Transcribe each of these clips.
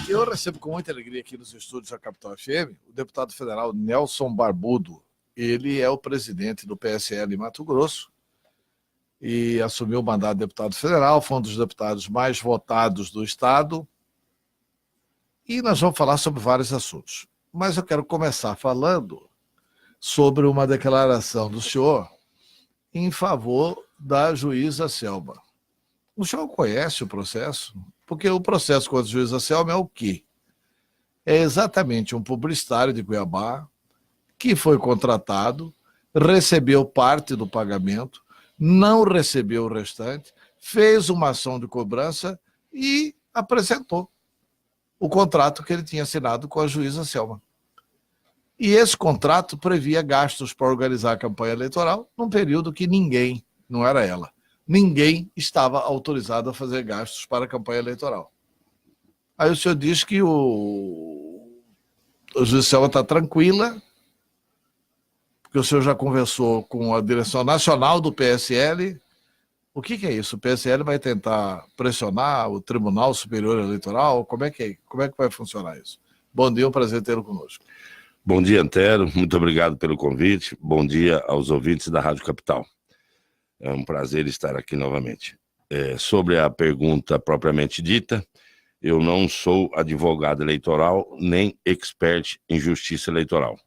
Eu recebo com muita alegria aqui nos estúdios da Capital FM o deputado federal Nelson Barbudo. Ele é o presidente do PSL em Mato Grosso e assumiu o mandato de deputado federal, foi um dos deputados mais votados do estado. E nós vamos falar sobre vários assuntos. Mas eu quero começar falando sobre uma declaração do senhor em favor da juíza Selma. O senhor conhece o processo? Porque o processo contra a juíza Selma é o quê? É exatamente um publicitário de Cuiabá que foi contratado, recebeu parte do pagamento, não recebeu o restante, fez uma ação de cobrança e apresentou o contrato que ele tinha assinado com a juíza Selma. E esse contrato previa gastos para organizar a campanha eleitoral num período que ninguém, não era ela, ninguém estava autorizado a fazer gastos para a campanha eleitoral. Aí o senhor diz que a juíza Selma está tranquila, porque o senhor já conversou com a direção nacional do PSL. O que é isso? O PSL vai tentar pressionar o Tribunal Superior Eleitoral? Como é que vai funcionar isso? Bom dia, é um prazer tê-lo conosco. Bom dia, Antero. Muito obrigado pelo convite. Bom dia aos ouvintes da Rádio Capital. É um prazer estar aqui novamente. Sobre a pergunta propriamente dita, eu não sou advogado eleitoral nem expert em justiça eleitoral.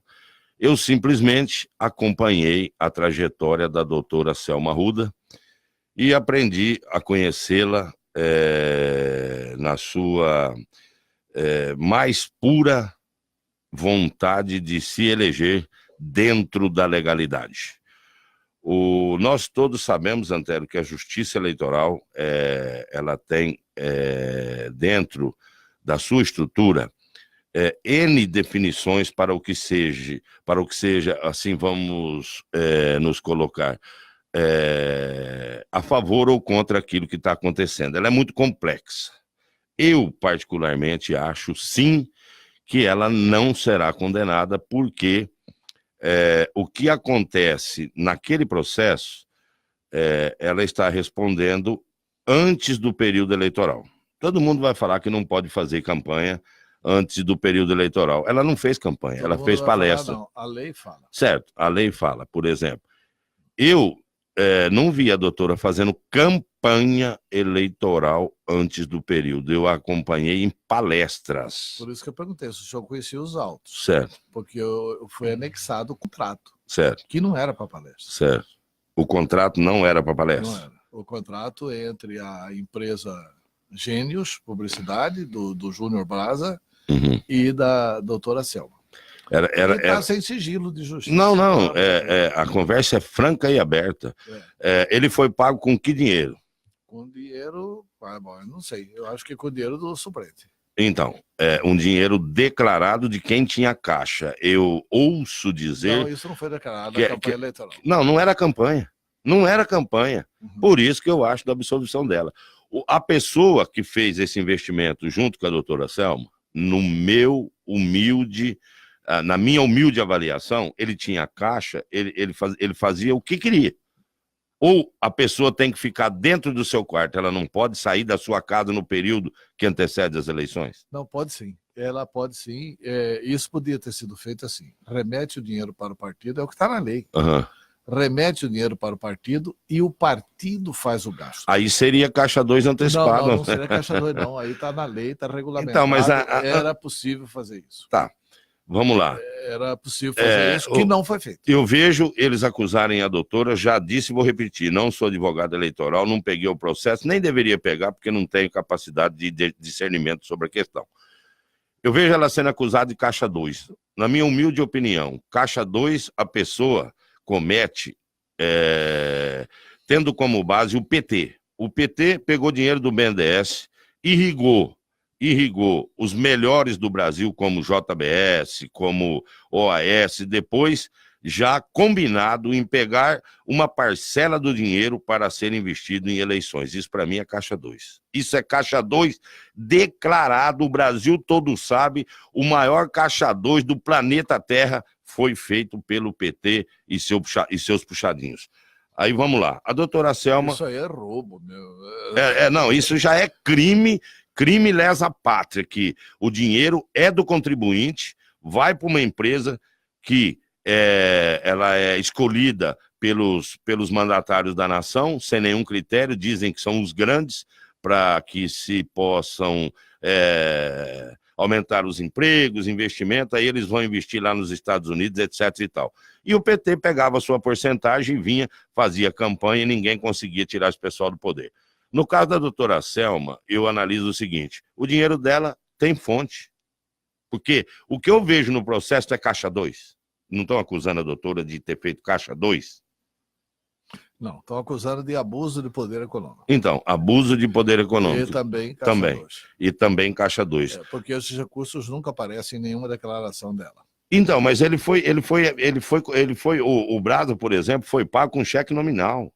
Eu simplesmente acompanhei a trajetória da doutora Selma Arruda e aprendi a conhecê-la na sua mais pura vontade de se eleger dentro da legalidade. Nós todos sabemos, Antero, que a justiça eleitoral ela tem dentro da sua estrutura N definições para o que seja, assim vamos nos colocar, a favor ou contra aquilo que está acontecendo. Ela é muito complexa. Eu, particularmente, acho, sim, que ela não será condenada, porque o que acontece naquele processo, ela está respondendo antes do período eleitoral. Todo mundo vai falar que não pode fazer campanha antes do período eleitoral. Ela não fez campanha, ela fez palestra. Não, a lei fala. Certo, a lei fala. Por exemplo, eu não vi a doutora fazendo campanha eleitoral antes do período. Eu a acompanhei em palestras. Por isso que eu perguntei se o senhor conhecia os autos. Certo. Porque foi anexado o contrato. Certo. Que não era para palestra. Certo. O contrato não era para palestra. Não era. O contrato entre a empresa Gênios Publicidade, do Júnior Braza, e da doutora Selma. Ele está sem sigilo de justiça. Não. A conversa é franca e aberta. Ele foi pago com que dinheiro? Com dinheiro, eu não sei. Eu acho que com dinheiro do suplente. Então, um dinheiro declarado de quem tinha caixa. Eu ouço dizer... Não, isso não foi declarado na campanha eleitoral. Não era campanha. Não era campanha. Por isso que eu acho da absolvição dela. A pessoa que fez esse investimento junto com a doutora Selma, na minha humilde avaliação, ele tinha caixa, ele fazia o que queria. Ou a pessoa tem que ficar dentro do seu quarto, ela não pode sair da sua casa no período que antecede as eleições? Não, pode sim. Ela pode sim. Isso podia ter sido feito assim. Remete o dinheiro para o partido, é o que está na lei. Remete o dinheiro para o partido e o partido faz o gasto. Aí seria caixa 2 antecipado. Não seria caixa 2 não. Aí está na lei, está regulamentado. Então, mas era possível fazer isso. Tá. Vamos lá. Era possível fazer isso, que não foi feito. Eu vejo eles acusarem a doutora, já disse e vou repetir, não sou advogado eleitoral, não peguei o processo, nem deveria pegar, porque não tenho capacidade de discernimento sobre a questão. Eu vejo ela sendo acusada de caixa 2. Na minha humilde opinião, caixa 2, a pessoa comete tendo como base o PT. O PT pegou dinheiro do BNDES, irrigou os melhores do Brasil, como JBS, como OAS, depois já combinado em pegar uma parcela do dinheiro para ser investido em eleições. Isso para mim é caixa 2. Isso é caixa 2 declarado, o Brasil todo sabe, o maior caixa 2 do planeta Terra foi feito pelo PT e seus puxadinhos. Aí vamos lá, a doutora Selma... Isso aí é roubo, meu. Não, isso já é crime Crime lesa pátria, que o dinheiro é do contribuinte, vai para uma empresa que ela é escolhida pelos mandatários da nação, sem nenhum critério, dizem que são os grandes, para que se possam aumentar os empregos, investimento, aí eles vão investir lá nos Estados Unidos, etc. e tal. E o PT pegava a sua porcentagem, vinha, fazia campanha e ninguém conseguia tirar esse pessoal do poder. No caso da doutora Selma, eu analiso o seguinte, o dinheiro dela tem fonte, porque o que eu vejo no processo é caixa 2. Não estão acusando a doutora de ter feito caixa 2? Não, estão acusando de abuso de poder econômico. Então, abuso de poder econômico. E também caixa 2. E também caixa 2. Porque esses recursos nunca aparecem em nenhuma declaração dela. Então, mas o Brasa, por exemplo, foi pago com cheque nominal,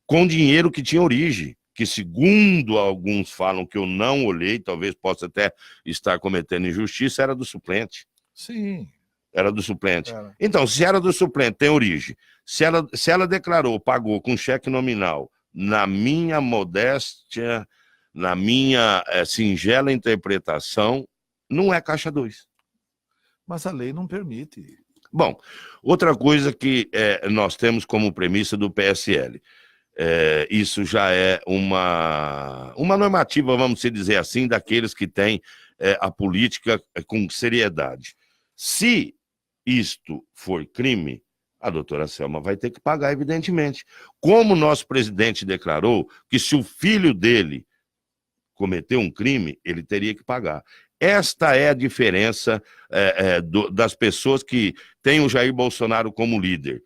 com dinheiro que tinha origem, que segundo alguns falam que eu não olhei, talvez possa até estar cometendo injustiça, era do suplente. Sim. Era do suplente. Era. Então, se era do suplente, tem origem. Se ela declarou, pagou com cheque nominal, na minha modéstia, na minha singela interpretação, não é caixa 2. Mas a lei não permite. Bom, outra coisa que nós temos como premissa do PSL, isso já é uma normativa, vamos dizer assim, daqueles que têm a política com seriedade. Se isto for crime, a doutora Selma vai ter que pagar, evidentemente. Como o nosso presidente declarou que se o filho dele cometeu um crime, ele teria que pagar. Esta é a diferença das pessoas que têm o Jair Bolsonaro como líder.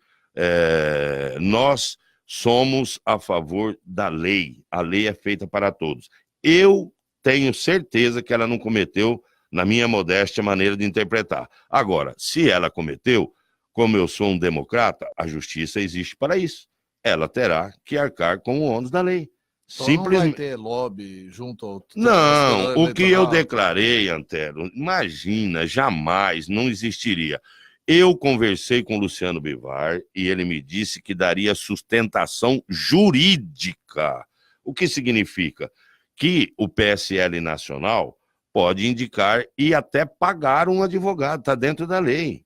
Nós somos a favor da lei. A lei é feita para todos. Eu tenho certeza que ela não cometeu, na minha modéstia maneira de interpretar. Agora, se ela cometeu, como eu sou um democrata, a justiça existe para isso. Ela terá que arcar com o ônus da lei. Então simplesmente não vai ter lobby junto ao... Não, o que eu declarei, Antero, imagina, jamais, não existiria. Eu conversei com o Luciano Bivar e ele me disse que daria sustentação jurídica. O que significa? Que o PSL nacional pode indicar e até pagar um advogado, está dentro da lei,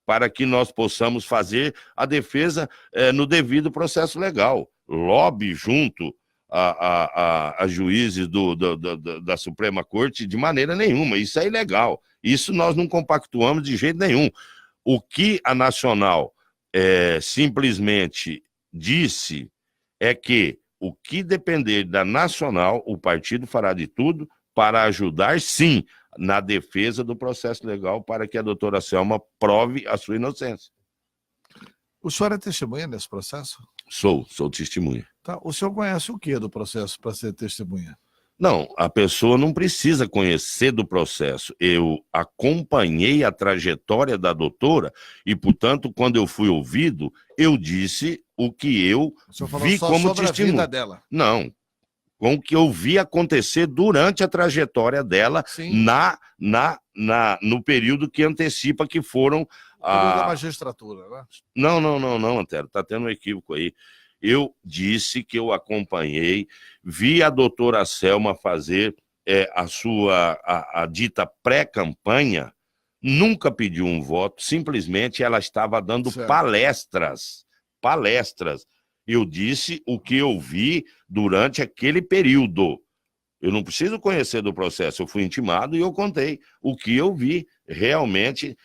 para que nós possamos fazer a defesa no devido processo legal. Lobby junto a juízes da Suprema Corte de maneira nenhuma, isso é ilegal. Isso nós não compactuamos de jeito nenhum. O que a Nacional simplesmente disse é que o que depender da Nacional, o partido fará de tudo para ajudar, sim, na defesa do processo legal para que a doutora Selma prove a sua inocência. O senhor é testemunha nesse processo? Sou testemunha. Tá. O senhor conhece o que do processo para ser testemunha? Não, a pessoa não precisa conhecer do processo. Eu acompanhei a trajetória da doutora e, portanto, quando eu fui ouvido, eu disse o que eu vi como testemunha. A vida dela. Não, com o que eu vi acontecer durante a trajetória dela no período que antecipa que foram... da magistratura, né? Não, Antero, está tendo um equívoco aí. Eu disse que eu acompanhei, vi a doutora Selma fazer a dita pré-campanha, nunca pediu um voto, simplesmente ela estava dando palestras. Eu disse o que eu vi durante aquele período. Eu não preciso conhecer do processo, eu fui intimado e eu contei o que eu vi realmente,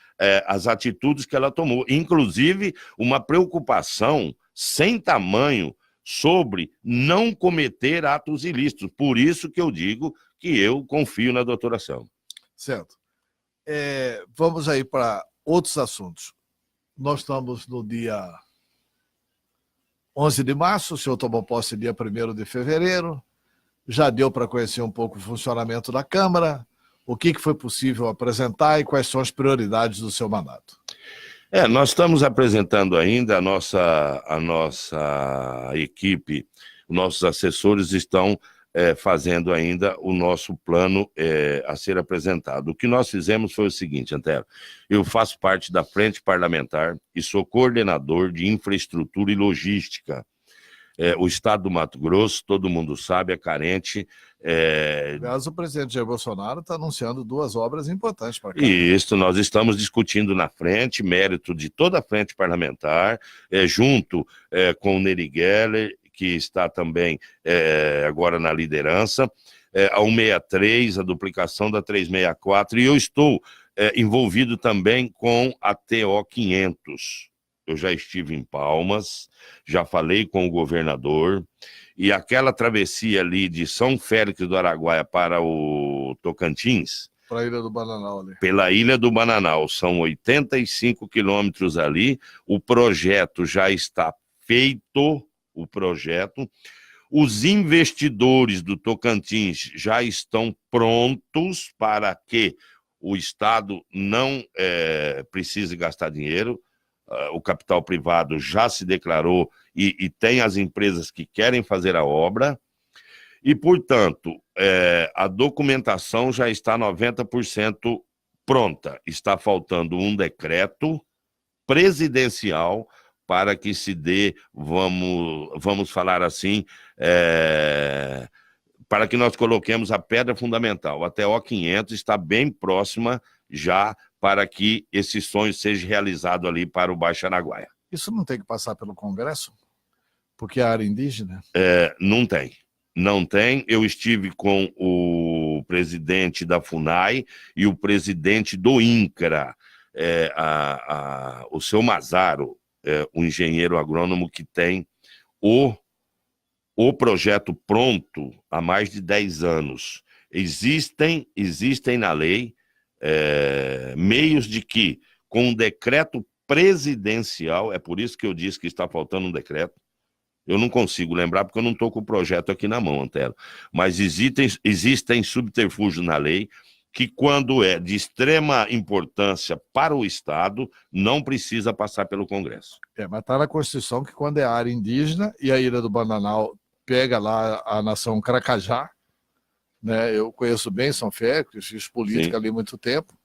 as atitudes que ela tomou, inclusive uma preocupação sem tamanho sobre não cometer atos ilícitos. Por isso que eu digo que eu confio na doutora Selma. Certo. Vamos aí para outros assuntos. Nós estamos no dia 11 de março, o senhor tomou posse dia 1º de fevereiro, já deu para conhecer um pouco o funcionamento da Câmara, o que foi possível apresentar e quais são as prioridades do seu mandato. Nós estamos apresentando ainda a nossa equipe, nossos assessores estão fazendo ainda o nosso plano a ser apresentado. O que nós fizemos foi o seguinte, Antero, eu faço parte da Frente Parlamentar e sou coordenador de infraestrutura e logística. O estado do Mato Grosso, todo mundo sabe, é carente Aliás, o presidente Jair Bolsonaro está anunciando 2 obras importantes para cá. E isso nós estamos discutindo na frente, mérito de toda a frente parlamentar, junto com o Neri Geller, que está também agora na liderança, a 163, a duplicação da 364, e eu estou envolvido também com a TO 500. Eu já estive em Palmas, já falei com o governador, e aquela travessia ali de São Félix do Araguaia para o Tocantins, para a Ilha do Bananal ali. Pela Ilha do Bananal, são 85 quilômetros ali, o projeto já está feito, os investidores do Tocantins já estão prontos para que o Estado não precise gastar dinheiro, o capital privado já se declarou e tem as empresas que querem fazer a obra, e, portanto, a documentação já está 90% pronta. Está faltando um decreto presidencial para que se dê, vamos falar assim, para que nós coloquemos a pedra fundamental. A TO 500 está bem próxima já para que esse sonho seja realizado ali para o Baixo Araguaia. Isso não tem que passar pelo Congresso? Porque é área indígena? Não tem. Não tem. Eu estive com o presidente da FUNAI e o presidente do INCRA, o seu Mazaro, um engenheiro agrônomo que tem o projeto pronto há mais de 10 anos. Existem na lei meios de que, com um decreto presidencial, é por isso que eu disse que está faltando um decreto, eu não consigo lembrar porque eu não estou com o projeto aqui na mão, Antero, mas existem subterfúgios na lei que, quando é de extrema importância para o Estado, não precisa passar pelo Congresso. Mas está na Constituição que, quando é área indígena e a Ilha do Bananal pega lá a nação Cracajá, né? Eu conheço bem São Félix, fiz política ali há muito tempo,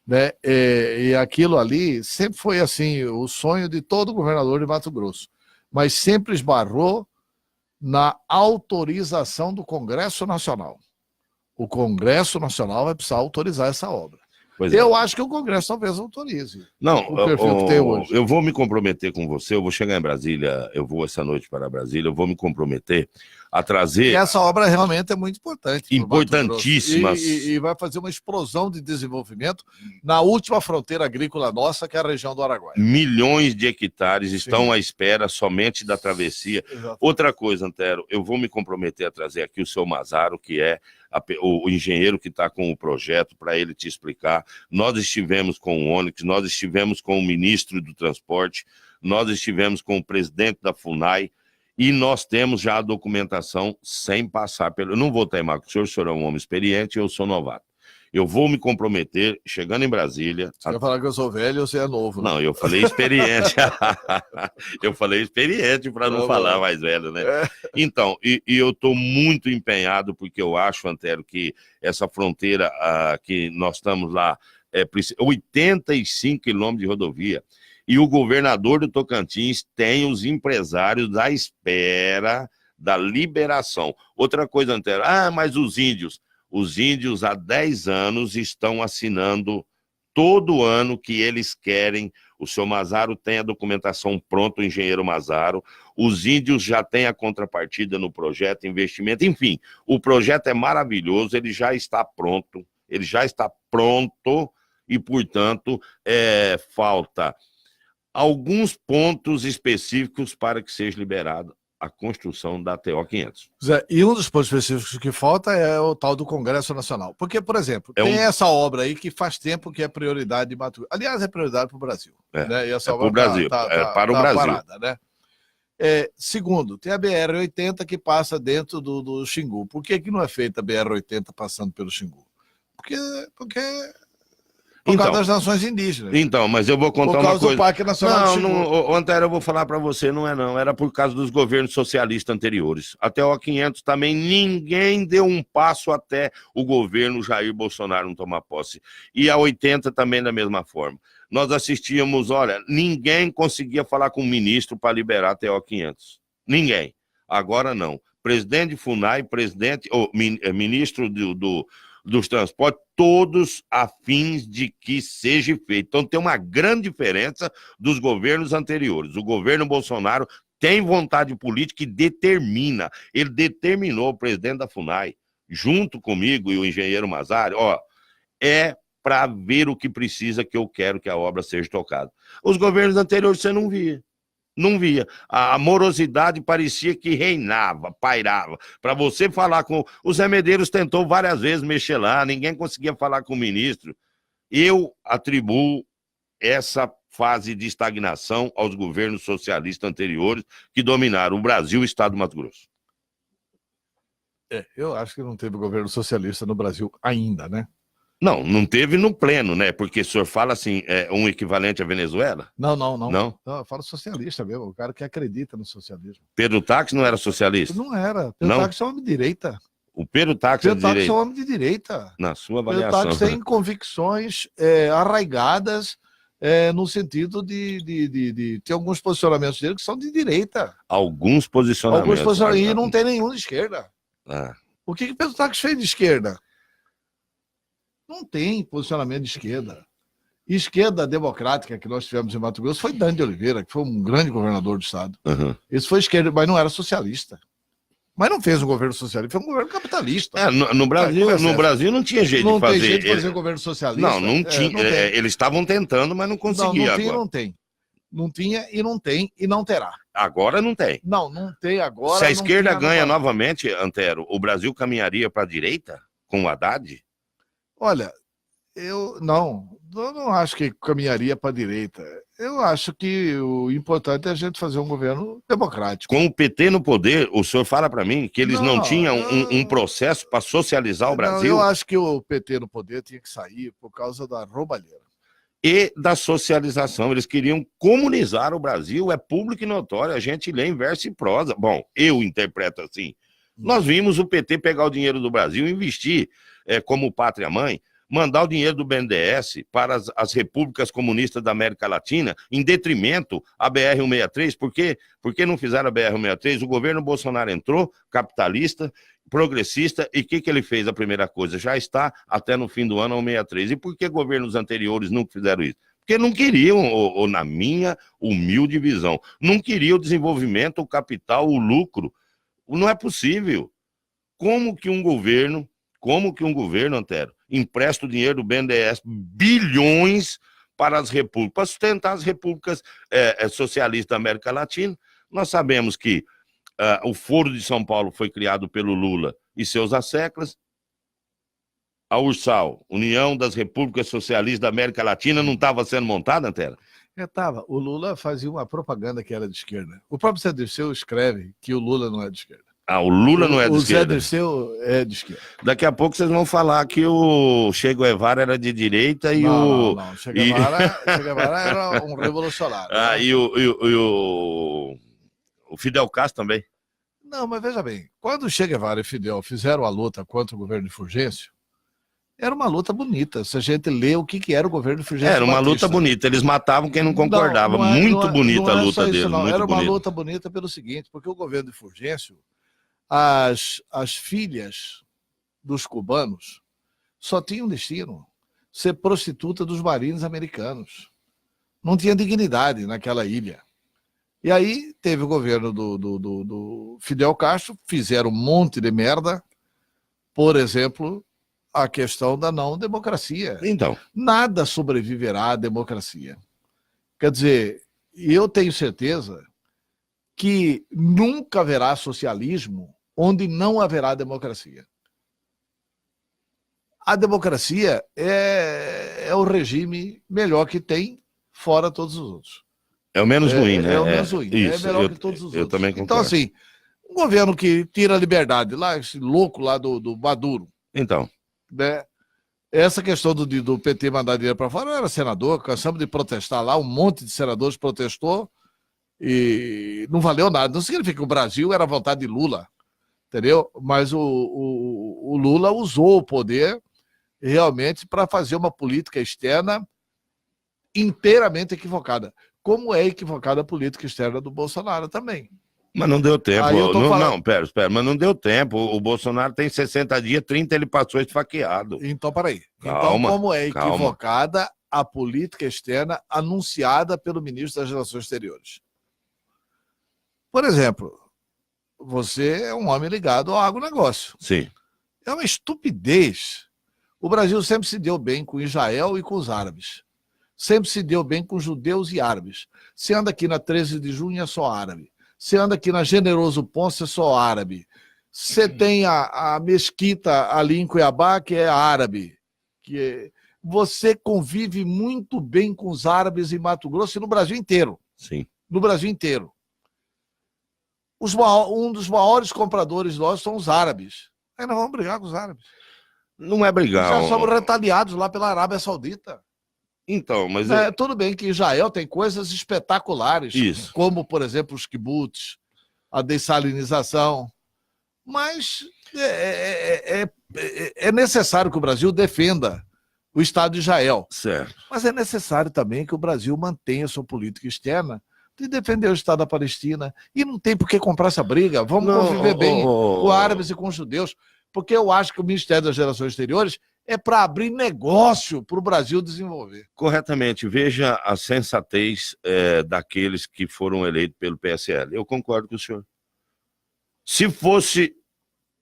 né? E aquilo ali sempre foi assim, o sonho de todo governador de Mato Grosso, mas sempre esbarrou na autorização do Congresso Nacional. O Congresso Nacional vai precisar autorizar essa obra. Eu acho que o Congresso talvez autorize. Não, o perfil que tem hoje. Eu vou me comprometer com você, eu vou chegar em Brasília, eu vou essa noite para Brasília, eu vou me comprometer a trazer... E essa obra realmente é muito importante. Importantíssima. E vai fazer uma explosão de desenvolvimento na última fronteira agrícola nossa, que é a região do Araguaia. Milhões de hectares estão à espera somente da travessia. Exato. Outra coisa, Antero, eu vou me comprometer a trazer aqui o seu Mazaro, que é o engenheiro que está com o projeto, para ele te explicar. Nós estivemos com o Onyx, nós estivemos com o ministro do Transporte, nós estivemos com o presidente da FUNAI, e nós temos já a documentação sem passar pelo... Eu não vou teimar com o senhor é um homem experiente, eu sou novato. Eu vou me comprometer, chegando em Brasília... Você vai falar que eu sou velho ou você é novo? Né? Não, eu falei experiente. Eu falei experiente para não falar mais velho, né? Então, e eu estou muito empenhado, porque eu acho, Antero, que essa fronteira que nós estamos lá, 85 quilômetros de rodovia, e o governador do Tocantins tem os empresários à espera da liberação. Outra coisa, Antero, mas os índios há 10 anos estão assinando todo ano que eles querem. O seu Mazaro tem a documentação pronta, o engenheiro Mazaro. Os índios já têm a contrapartida no projeto, investimento, enfim. O projeto é maravilhoso, ele já está pronto, e, portanto, falta alguns pontos específicos para que seja liberado a construção da TO 500. Zé, e um dos pontos específicos que falta é o tal do Congresso Nacional. Porque, por exemplo, tem essa obra aí que faz tempo que é prioridade de Mato Grosso. Aliás, é prioridade para o Brasil. Né? E essa obra para o Brasil. Parada, né? Segundo, tem a BR-80 que passa dentro do Xingu. Por que não é feita a BR-80 passando pelo Xingu? Porque por causa das nações indígenas. Então, mas eu vou contar uma coisa. Por causa do Parque Nacional do Xingu. Antero, eu vou falar para você, não. Era por causa dos governos socialistas anteriores. Até o 500 também, ninguém deu um passo até o governo Jair Bolsonaro não tomar posse. E a 80 também da mesma forma. Nós assistíamos, olha, ninguém conseguia falar com o ministro para liberar até o 500. Ninguém. Agora não. presidente de FUNAI, ministro dos transportes, todos afins de que seja feito. Então tem uma grande diferença dos governos anteriores. O governo Bolsonaro tem vontade política e determina. Ele determinou, o presidente da FUNAI, junto comigo e o engenheiro Mazari, é para ver o que precisa, que eu quero que a obra seja tocada. Os governos anteriores você não via. Não via. A morosidade parecia que reinava, pairava. Para você falar com... O Zé Medeiros tentou várias vezes mexer lá, ninguém conseguia falar com o ministro. Eu atribuo essa fase de estagnação aos governos socialistas anteriores que dominaram o Brasil e o estado do Mato Grosso. Eu acho que não teve governo socialista no Brasil ainda, né? Não teve no pleno, né? Porque o senhor fala assim, um equivalente à Venezuela? Não. Não? Eu falo socialista mesmo, o cara que acredita no socialismo. Pedro Táxi não era socialista? Não era. Pedro Táxi é homem de direita. O Pedro Táxi é de direita? Pedro Táxi é homem de direita. Na sua avaliação. Pedro Táxi tem convicções arraigadas no sentido de ter alguns posicionamentos dele que são de direita. Alguns posicionamentos. E não tem nenhum de esquerda. O que Pedro Táxi fez de esquerda? Não tem posicionamento de esquerda. Esquerda democrática que nós tivemos em Mato Grosso foi Dani de Oliveira, que foi um grande governador do estado. Esse foi esquerda, mas não era socialista. Mas não fez um governo socialista, foi um governo capitalista. No Brasil não tinha jeito de fazer. Não tem jeito de fazer governo socialista. Não tinha. Eles estavam tentando, mas não conseguiam. Não tem. Não tinha e não tem e não terá. Agora não tem. Não tem agora. Se a esquerda ganha novamente, Antero, o Brasil caminharia para a direita com o Haddad? Olha, eu não acho que caminharia para a direita. Eu acho que o importante é a gente fazer um governo democrático. Com o PT no poder, o senhor fala para mim que eles não tinham um processo para socializar o Brasil? Eu acho que o PT no poder tinha que sair por causa da roubalheira. E da socialização. Eles queriam comunizar o Brasil, é público e notório, a gente lê em verso e prosa. Bom, eu interpreto assim. Nós vimos o PT pegar o dinheiro do Brasil e investir como pátria-mãe, mandar o dinheiro do BNDES para as repúblicas comunistas da América Latina, em detrimento à BR-163. Por que não fizeram a BR-163? O governo Bolsonaro entrou, capitalista, progressista, e o que ele fez? A primeira coisa, já está até no fim do ano a 163. E por que governos anteriores nunca fizeram isso? Porque não queriam, ou na minha humilde visão, não queriam o desenvolvimento, o capital, o lucro. Não é possível. Como que um governo, Antero, empresta o dinheiro do BNDES, bilhões para as repúblicas, para sustentar as repúblicas socialistas da América Latina? Nós sabemos que o Foro de São Paulo foi criado pelo Lula e seus asseclas. A URSAL, União das Repúblicas Socialistas da América Latina, não estava sendo montada, Antero? Estava. O Lula fazia uma propaganda que era de esquerda. O próprio Zé Dirceu escreve que o Lula não é de esquerda. O Lula não é de esquerda? O Zé Dirceu é de esquerda. Daqui a pouco vocês vão falar que o Che Guevara era de direita e não. Che Guevara era um revolucionário. E o Fidel Castro também. Não, mas veja bem, quando o Che Guevara e Fidel fizeram a luta contra o governo de Fulgêncio, era uma luta bonita. Se a gente lê o que era o governo de Fulgêncio Batista. Era uma luta bonita. Eles matavam quem não concordava. Muito bonita a luta deles. Era uma luta bonita pelo seguinte, porque o governo de Fulgêncio, as filhas dos cubanos só tinham destino ser prostituta dos marines americanos. Não tinha dignidade naquela ilha. E aí teve o governo do Fidel Castro, fizeram um monte de merda, por exemplo, a questão da não democracia. Então, nada sobreviverá à democracia. Quer dizer, eu tenho certeza que nunca haverá socialismo onde não haverá democracia. A democracia é o regime melhor que tem, fora todos os outros. É o menos ruim, né? É o menos ruim. Isso, é melhor que todos os outros. Eu também concordo. Então, assim, um governo que tira a liberdade, lá, esse louco lá do Maduro. Então. Né? Essa questão do PT mandar dinheiro para fora, eu era senador, cansamos de protestar lá, um monte de senadores protestou e não valeu nada. Não significa que o Brasil era a vontade de Lula, entendeu? Mas o Lula usou o poder realmente para fazer uma política externa inteiramente equivocada, como é equivocada a política externa do Bolsonaro também. Mas não deu tempo. Aí eu tô Não, falando- não, pera, mas não deu tempo. O Bolsonaro tem 60 dias, 30 ele passou esfaqueado. Então, peraí. Então, Calma, como é calma. equivocada a política externa anunciada pelo ministro das Relações Exteriores? Por exemplo, você é um homem ligado ao agronegócio. Sim, É uma estupidez. O Brasil sempre se deu bem com Israel e com os árabes. Sempre se deu bem com judeus e árabes. Você anda aqui na 13 de junho, é só árabe. Você anda aqui na Generoso Ponce, é só árabe. Você tem a mesquita ali em Cuiabá, que é árabe. Você convive muito bem com os árabes em Mato Grosso e no Brasil inteiro. sim. No Brasil inteiro. Um dos maiores compradores nossos são os árabes. Aí nós vamos brigar com os árabes. Não é brigar. Já somos retaliados lá pela Arábia Saudita. Então, mas Tudo bem que Israel tem coisas espetaculares, Isso. como, por exemplo, os kibbutz, a dessalinização, mas é necessário que o Brasil defenda o Estado de Israel. certo. Mas é necessário também que o Brasil mantenha sua política externa de defender o Estado da Palestina. E não tem por que comprar essa briga. Vamos conviver bem com árabes e com judeus. Porque eu acho que o Ministério das Relações Exteriores é para abrir negócio para o Brasil desenvolver. Corretamente, veja a sensatez daqueles que foram eleitos pelo PSL. Eu concordo com o senhor. Se fosse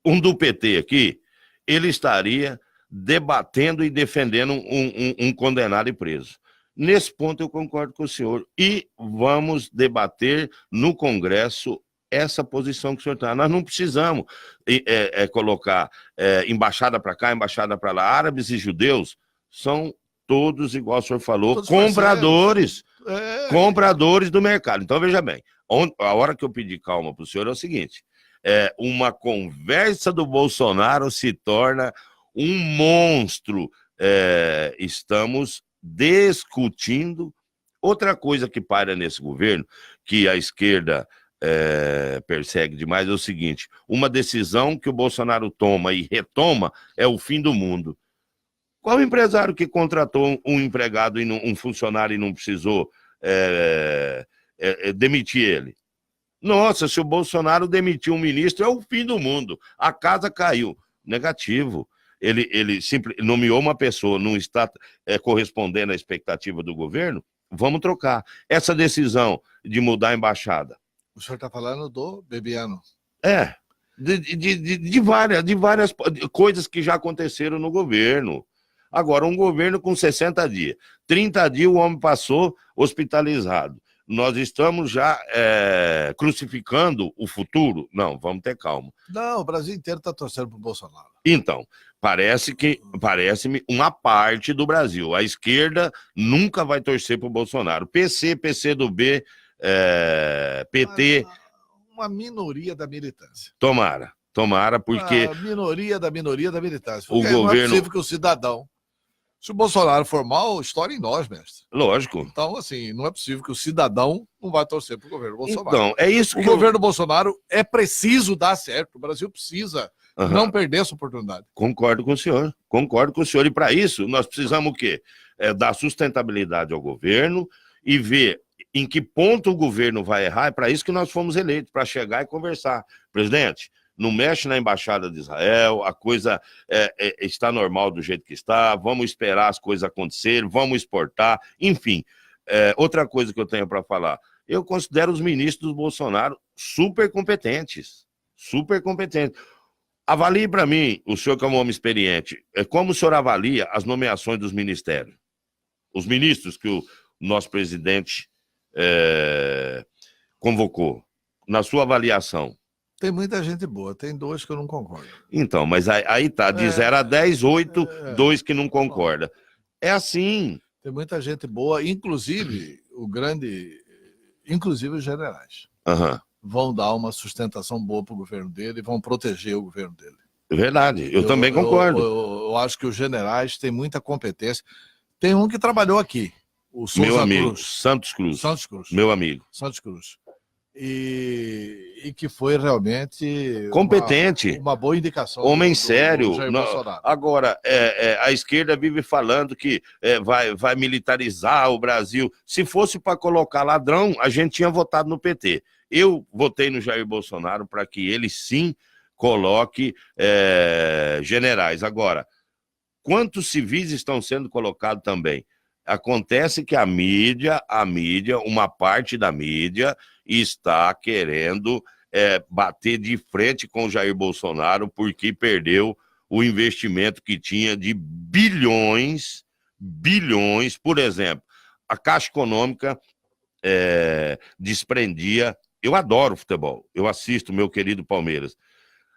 um do PT aqui, ele estaria debatendo e defendendo um condenado e preso. Nesse ponto eu concordo com o senhor. E vamos debater no Congresso essa posição que o senhor está. Nós não precisamos colocar embaixada para cá, embaixada para lá. Árabes e judeus são todos, igual o senhor falou, Todos compradores. Compradores do mercado. Então, veja bem, a hora que eu pedi calma para o senhor é o seguinte, uma conversa do Bolsonaro se torna um monstro. Estamos discutindo. Outra coisa que paira nesse governo, que a esquerda persegue demais, é o seguinte: uma decisão que o Bolsonaro toma e retoma é o fim do mundo. Qual empresário que contratou um empregado e um funcionário e não precisou demitir ele? Nossa, se o Bolsonaro demitiu um ministro, é o fim do mundo. A casa caiu. Negativo. Ele nomeou uma pessoa, não está correspondendo à expectativa do governo, vamos trocar. Essa decisão de mudar a embaixada. O senhor está falando do Bebiano. De várias coisas que já aconteceram no governo. Agora, um governo com 60 dias. 30 dias o homem passou hospitalizado. Nós estamos já crucificando o futuro? Não, vamos ter calma. Não, o Brasil inteiro está torcendo para o Bolsonaro. Então, parece-me uma parte do Brasil. A esquerda nunca vai torcer para o Bolsonaro. PC, PCdoB, PT... Uma minoria da militância. Tomara, porque... A minoria da militância. O Porque governo... não é possível que o cidadão... Se o Bolsonaro for mal, história em nós, mestre. Lógico. Então, assim, não é possível que o cidadão não vai torcer para o governo Bolsonaro. Então, é isso que o governo Bolsonaro é preciso dar certo. O Brasil precisa não perder essa oportunidade. Concordo com o senhor. E para isso, nós precisamos o quê? Dar sustentabilidade ao governo e ver em que ponto o governo vai errar. É para isso que nós fomos eleitos, para chegar e conversar. Presidente, não mexe na embaixada de Israel, a coisa está normal do jeito que está, vamos esperar as coisas acontecerem, vamos exportar, enfim. Outra coisa que eu tenho para falar, eu considero os ministros do Bolsonaro super competentes. Avalie para mim, o senhor que é um homem experiente, como o senhor avalia as nomeações dos ministérios? Os ministros que o nosso presidente convocou, na sua avaliação. Tem muita gente boa, tem 2 que eu não concordo. Então, mas aí tá, de 0 a 10, 8, 2 que não concorda. É assim. Tem muita gente boa, inclusive inclusive os generais. Vão dar uma sustentação boa para o governo dele e vão proteger o governo dele. É verdade, eu também concordo. Eu acho que os generais têm muita competência. Tem um que trabalhou aqui, o meu amigo, Cruz. Santos Cruz. Meu amigo. Santos Cruz. E que foi realmente competente, uma boa indicação. Homem sério. Agora, a esquerda vive falando que vai militarizar o Brasil. Se fosse para colocar ladrão, a gente tinha votado no PT. Eu votei no Jair Bolsonaro para que ele sim coloque generais. Agora, quantos civis estão sendo colocados também? Acontece que a mídia, uma parte da mídia, está querendo bater de frente com o Jair Bolsonaro porque perdeu o investimento que tinha de bilhões, por exemplo. A Caixa Econômica desprendia. Eu adoro futebol, eu assisto meu querido Palmeiras.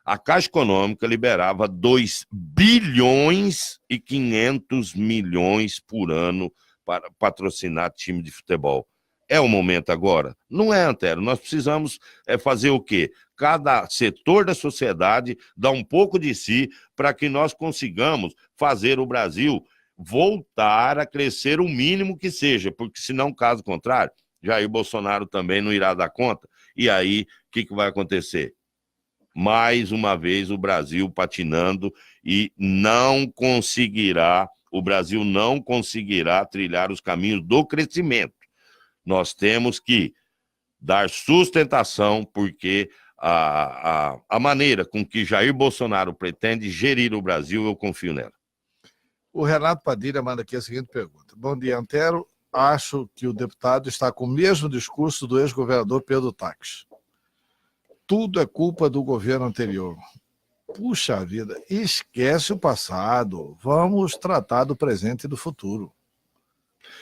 A Caixa Econômica liberava 2 bilhões e 500 milhões por ano para patrocinar time de futebol. É o momento agora? Não é, Antero. Nós precisamos fazer o quê? Cada setor da sociedade dar um pouco de si para que nós consigamos fazer o Brasil voltar a crescer o mínimo que seja, porque senão, caso contrário, Jair Bolsonaro também não irá dar conta. E aí, o que vai acontecer? Mais uma vez o Brasil patinando e o Brasil não conseguirá trilhar os caminhos do crescimento. Nós temos que dar sustentação, porque a maneira com que Jair Bolsonaro pretende gerir o Brasil, eu confio nela. O Renato Padilha manda aqui a seguinte pergunta. Bom dia, Antero. Acho que o deputado está com o mesmo discurso do ex-governador Pedro Taques. Tudo é culpa do governo anterior. Puxa vida, esquece o passado. Vamos tratar do presente e do futuro.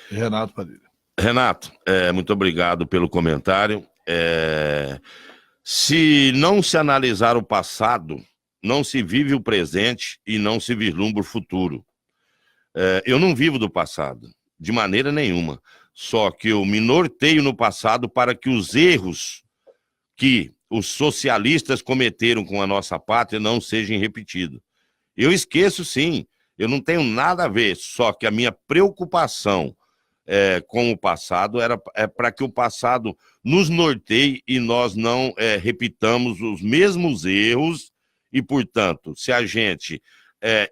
Renato Padilha. Renato, muito obrigado pelo comentário. Se não se analisar o passado, não se vive o presente e não se vislumbra o futuro. Eu não vivo do passado, de maneira nenhuma. Só que eu me norteio no passado para que os erros que os socialistas cometeram com a nossa pátria não sejam repetidos. Eu esqueço, sim, eu não tenho nada a ver, só que a minha preocupação com o passado é para que o passado nos norteie e nós não repitamos os mesmos erros e, portanto, se a gente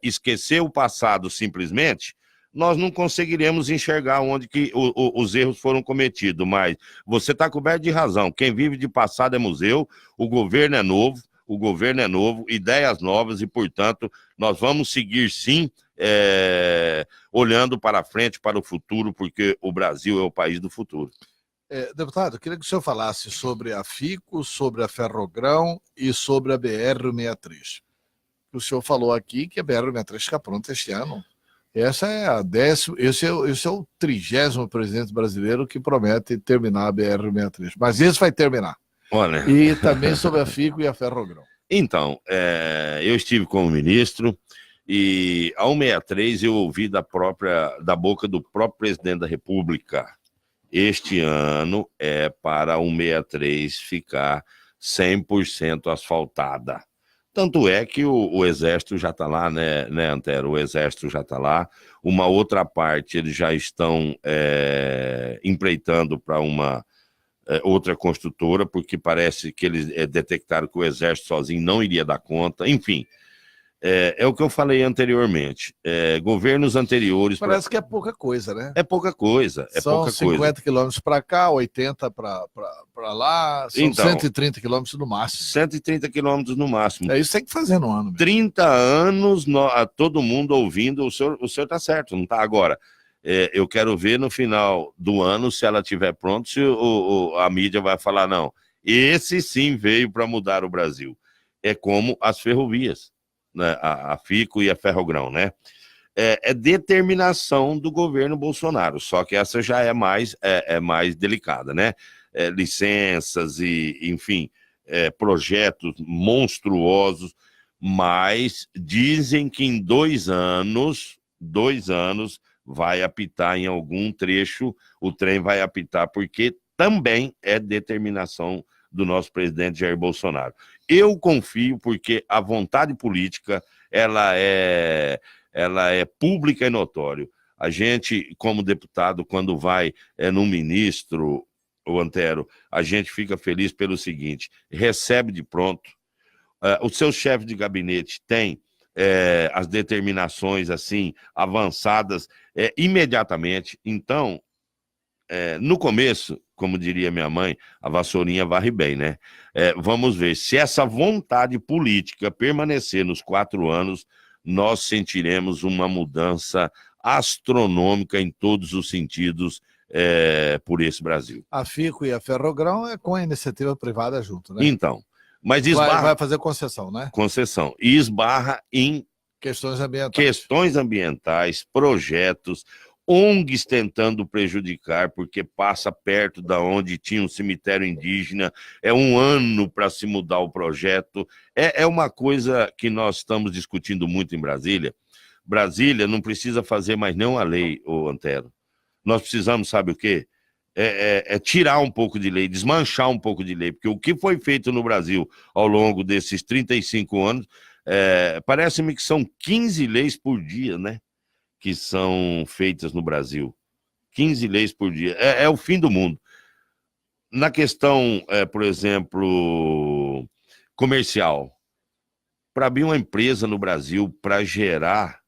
esquecer o passado simplesmente, nós não conseguiremos enxergar onde que os erros foram cometidos, mas você está coberto de razão. Quem vive de passado é museu, o governo é novo, ideias novas e, portanto, nós vamos seguir sim olhando para frente, para o futuro, porque o Brasil é o país do futuro. Deputado, eu queria que o senhor falasse sobre a FICO, sobre a Ferrogrão e sobre a BR-63. O senhor falou aqui que a BR-63 fica pronta este ano. Esse é o 30º presidente brasileiro que promete terminar a BR-63. Mas esse vai terminar. Olha. E também sobre a FICO e a Ferrogrão. Então, eu estive como ministro e a 163 eu ouvi da boca do próprio presidente da República. Este ano é para a 163 ficar 100% asfaltada. Tanto é que o Exército já está lá, né, Antero? O Exército já está lá. Uma outra parte, eles já estão empreitando para uma outra construtora, porque parece que eles detectaram que o Exército sozinho não iria dar conta. Enfim, é o que eu falei anteriormente. Governos anteriores... Parece que é pouca coisa, né? É pouca coisa. São 50 quilômetros para cá, 80 para lá, são então, 130 quilômetros no máximo. 130 quilômetros no máximo. Isso tem que fazer no ano. Mesmo. 30 anos, todo mundo ouvindo, o senhor está certo, não está agora. Eu quero ver no final do ano, se ela estiver pronta, se a mídia vai falar, não, esse sim veio para mudar o Brasil. É como as ferrovias, né? A FICO e a Ferrogrão, né? É determinação do governo Bolsonaro, só que essa já é mais delicada, né? Licenças e, enfim, projetos monstruosos, mas dizem que em 2 anos vai apitar em algum trecho, o trem vai apitar, porque também é determinação do nosso presidente Jair Bolsonaro. Eu confio porque a vontade política, ela é pública e notória. A gente, como deputado, quando vai num ministro, o Antero, a gente fica feliz pelo seguinte, recebe de pronto, o seu chefe de gabinete tem as determinações assim avançadas imediatamente. Então, no começo, como diria minha mãe, a vassourinha varre bem, né? Vamos ver, se essa vontade política permanecer nos 4 anos, nós sentiremos uma mudança astronômica em todos os sentidos por esse Brasil. A FICO e a Ferrogrão é com a iniciativa privada junto, né? Então, mas esbarra... Vai fazer concessão, né? Concessão. E esbarra em questões ambientais, projetos, ONGs tentando prejudicar, porque passa perto da onde tinha um cemitério indígena, é 1 ano para se mudar o projeto. É uma coisa que nós estamos discutindo muito em Brasília. Brasília não precisa fazer mais nenhuma lei, ô Antero. Nós precisamos, sabe o quê? Tirar um pouco de lei, desmanchar um pouco de lei, porque o que foi feito no Brasil ao longo desses 35 anos, parece-me que são 15 leis por dia, né? Que são feitas no Brasil. 15 leis por dia. É o fim do mundo. Na questão, por exemplo, comercial, para abrir uma empresa no Brasil, para gerar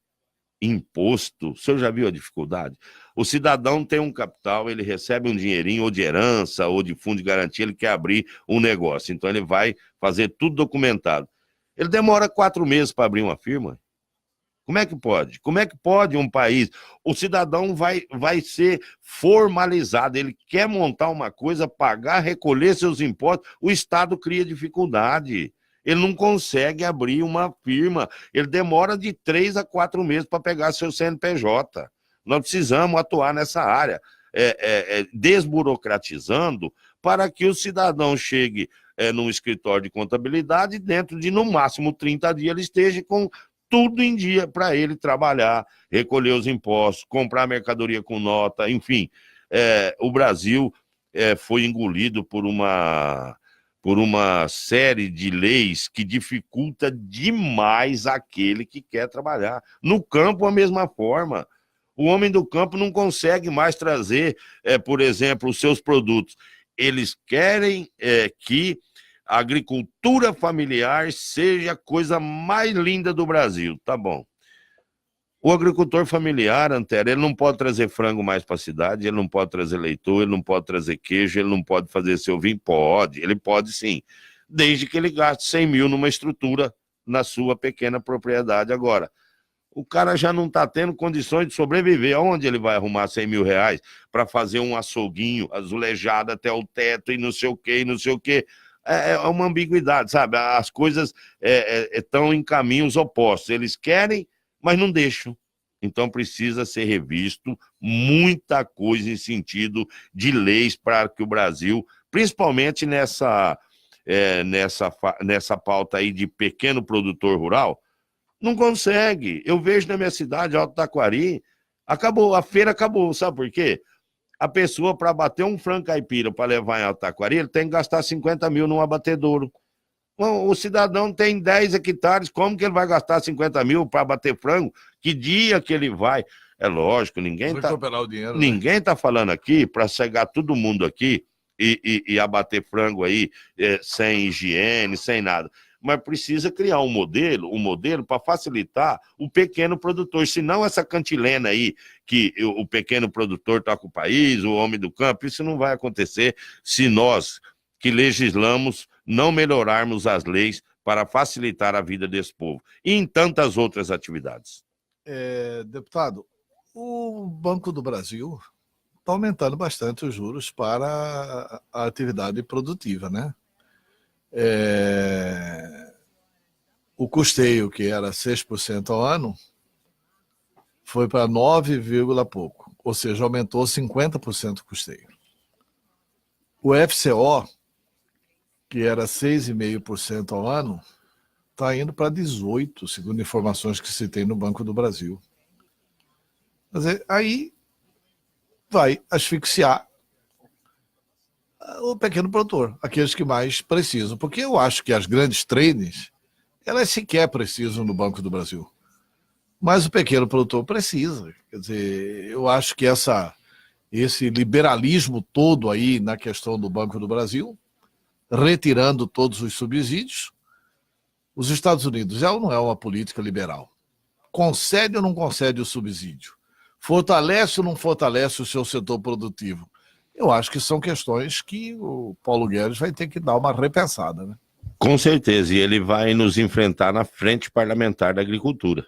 imposto, o senhor já viu a dificuldade? O cidadão tem um capital, ele recebe um dinheirinho, ou de herança, ou de fundo de garantia, ele quer abrir um negócio. Então ele vai fazer tudo documentado. Ele demora 4 meses para abrir uma firma. Como é que pode? Como é que pode um país? O cidadão vai ser formalizado, ele quer montar uma coisa, pagar, recolher seus impostos, o Estado cria dificuldade. Ele não consegue abrir uma firma, ele demora de 3 a 4 meses para pegar seu CNPJ. Nós precisamos atuar nessa área, desburocratizando para que o cidadão chegue num escritório de contabilidade, dentro de, no máximo, 30 dias, ele esteja com tudo em dia para ele trabalhar, recolher os impostos, comprar mercadoria com nota, enfim. O Brasil foi engolido por uma série de leis que dificulta demais aquele que quer trabalhar. No campo, a mesma forma. O homem do campo não consegue mais trazer, por exemplo, os seus produtos. Eles querem que a agricultura familiar seja a coisa mais linda do Brasil. Tá bom. O agricultor familiar, Antero, ele não pode trazer frango mais para a cidade, ele não pode trazer leitão, ele não pode trazer queijo, ele não pode fazer seu vinho? Pode, ele pode sim, desde que ele gaste 100 mil numa estrutura na sua pequena propriedade. Agora, o cara já não está tendo condições de sobreviver. Aonde ele vai arrumar 100 mil reais para fazer um açouguinho azulejado até o teto e não sei o quê, e não sei o quê? É uma ambiguidade, sabe? As coisas estão em caminhos opostos. Eles querem, mas não deixam. Então precisa ser revisto muita coisa em sentido de leis para que o Brasil, principalmente nessa pauta aí de pequeno produtor rural, não consegue. Eu vejo na minha cidade, Alto Taquari, acabou, a feira acabou. Sabe por quê? A pessoa, para bater um frango caipira para levar em Alto Taquari, ele tem que gastar 50 mil num abatedouro. Bom, o cidadão tem 10 hectares, como que ele vai gastar 50 mil para bater frango? Que dia que ele vai? É lógico, ninguém tá falando aqui para cegar todo mundo aqui e abater frango aí sem higiene, sem nada. Mas precisa criar um modelo para facilitar o pequeno produtor. Senão essa cantilena aí, que o pequeno produtor toca o país, o homem do campo, isso não vai acontecer se nós, que legislamos, não melhorarmos as leis para facilitar a vida desse povo. E em tantas outras atividades. Deputado, o Banco do Brasil está aumentando bastante os juros para a atividade produtiva, né? O custeio, que era 6% ao ano, foi para 9, pouco, ou seja, aumentou 50% o custeio. O FCO, que era 6,5% ao ano, está indo para 18%, segundo informações que se tem no Banco do Brasil. Quer dizer, aí vai asfixiar o pequeno produtor, aqueles que mais precisam. Porque eu acho que as grandes tradings, elas sequer precisam no Banco do Brasil. Mas o pequeno produtor precisa. Quer dizer, eu acho que esse liberalismo todo aí na questão do Banco do Brasil, retirando todos os subsídios, os Estados Unidos já não é uma política liberal. Concede ou não concede o subsídio? Fortalece ou não fortalece o seu setor produtivo? Eu acho que são questões que o Paulo Guedes vai ter que dar uma repensada, né? Com certeza, e ele vai nos enfrentar na frente parlamentar da agricultura.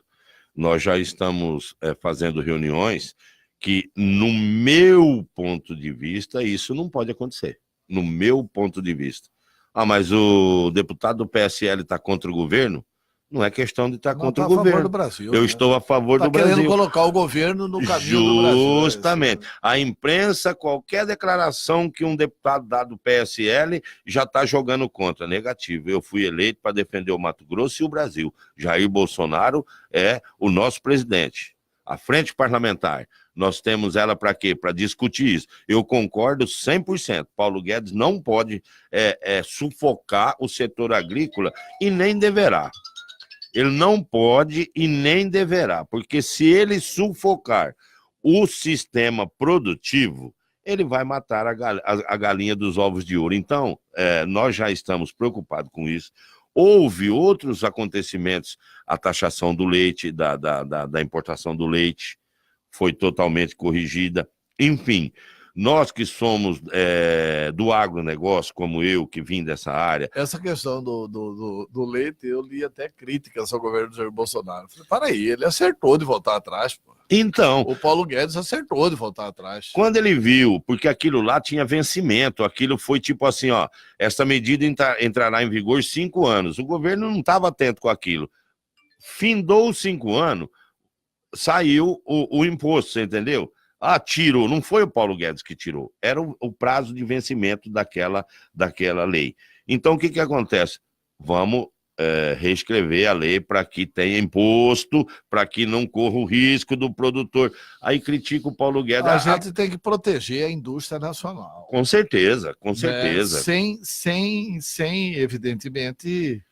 Nós já estamos fazendo reuniões que, no meu ponto de vista, isso não pode acontecer. No meu ponto de vista. Ah, mas o deputado do PSL está contra o governo? Não é questão de estar contra o governo. A favor do Brasil. Eu estou a favor do Brasil. Está querendo colocar o governo no caminho do Brasil. Justamente. A imprensa, qualquer declaração que um deputado dá do PSL já está jogando contra. Negativo. Eu fui eleito para defender o Mato Grosso e o Brasil. Jair Bolsonaro é o nosso presidente. A frente parlamentar. Nós temos ela para quê? Para discutir isso. Eu concordo 100%. Paulo Guedes não pode sufocar o setor agrícola e nem deverá. Ele não pode e nem deverá, porque se ele sufocar o sistema produtivo, ele vai matar a galinha dos ovos de ouro. Então, nós já estamos preocupados com isso. Houve outros acontecimentos, a taxação do leite, da importação do leite, foi totalmente corrigida. Enfim, nós que somos do agronegócio, como eu, que vim dessa área... Essa questão do leite, eu li até críticas ao governo do Jair Bolsonaro. Falei, para aí, ele acertou de voltar atrás, pô. Então... O Paulo Guedes acertou de voltar atrás. Quando ele viu, porque aquilo lá tinha vencimento, aquilo foi tipo assim, ó, essa medida entrará em vigor 5 anos. O governo não estava atento com aquilo. Findou os 5 anos, saiu o imposto, você entendeu? Ah, tirou, não foi o Paulo Guedes que tirou, era o prazo de vencimento daquela lei. Então, o que acontece? Vamos reescrever a lei para que tenha imposto, para que não corra o risco do produtor. Aí critica o Paulo Guedes. A gente tem que proteger a indústria nacional. Com certeza, com certeza. Sem evidentemente,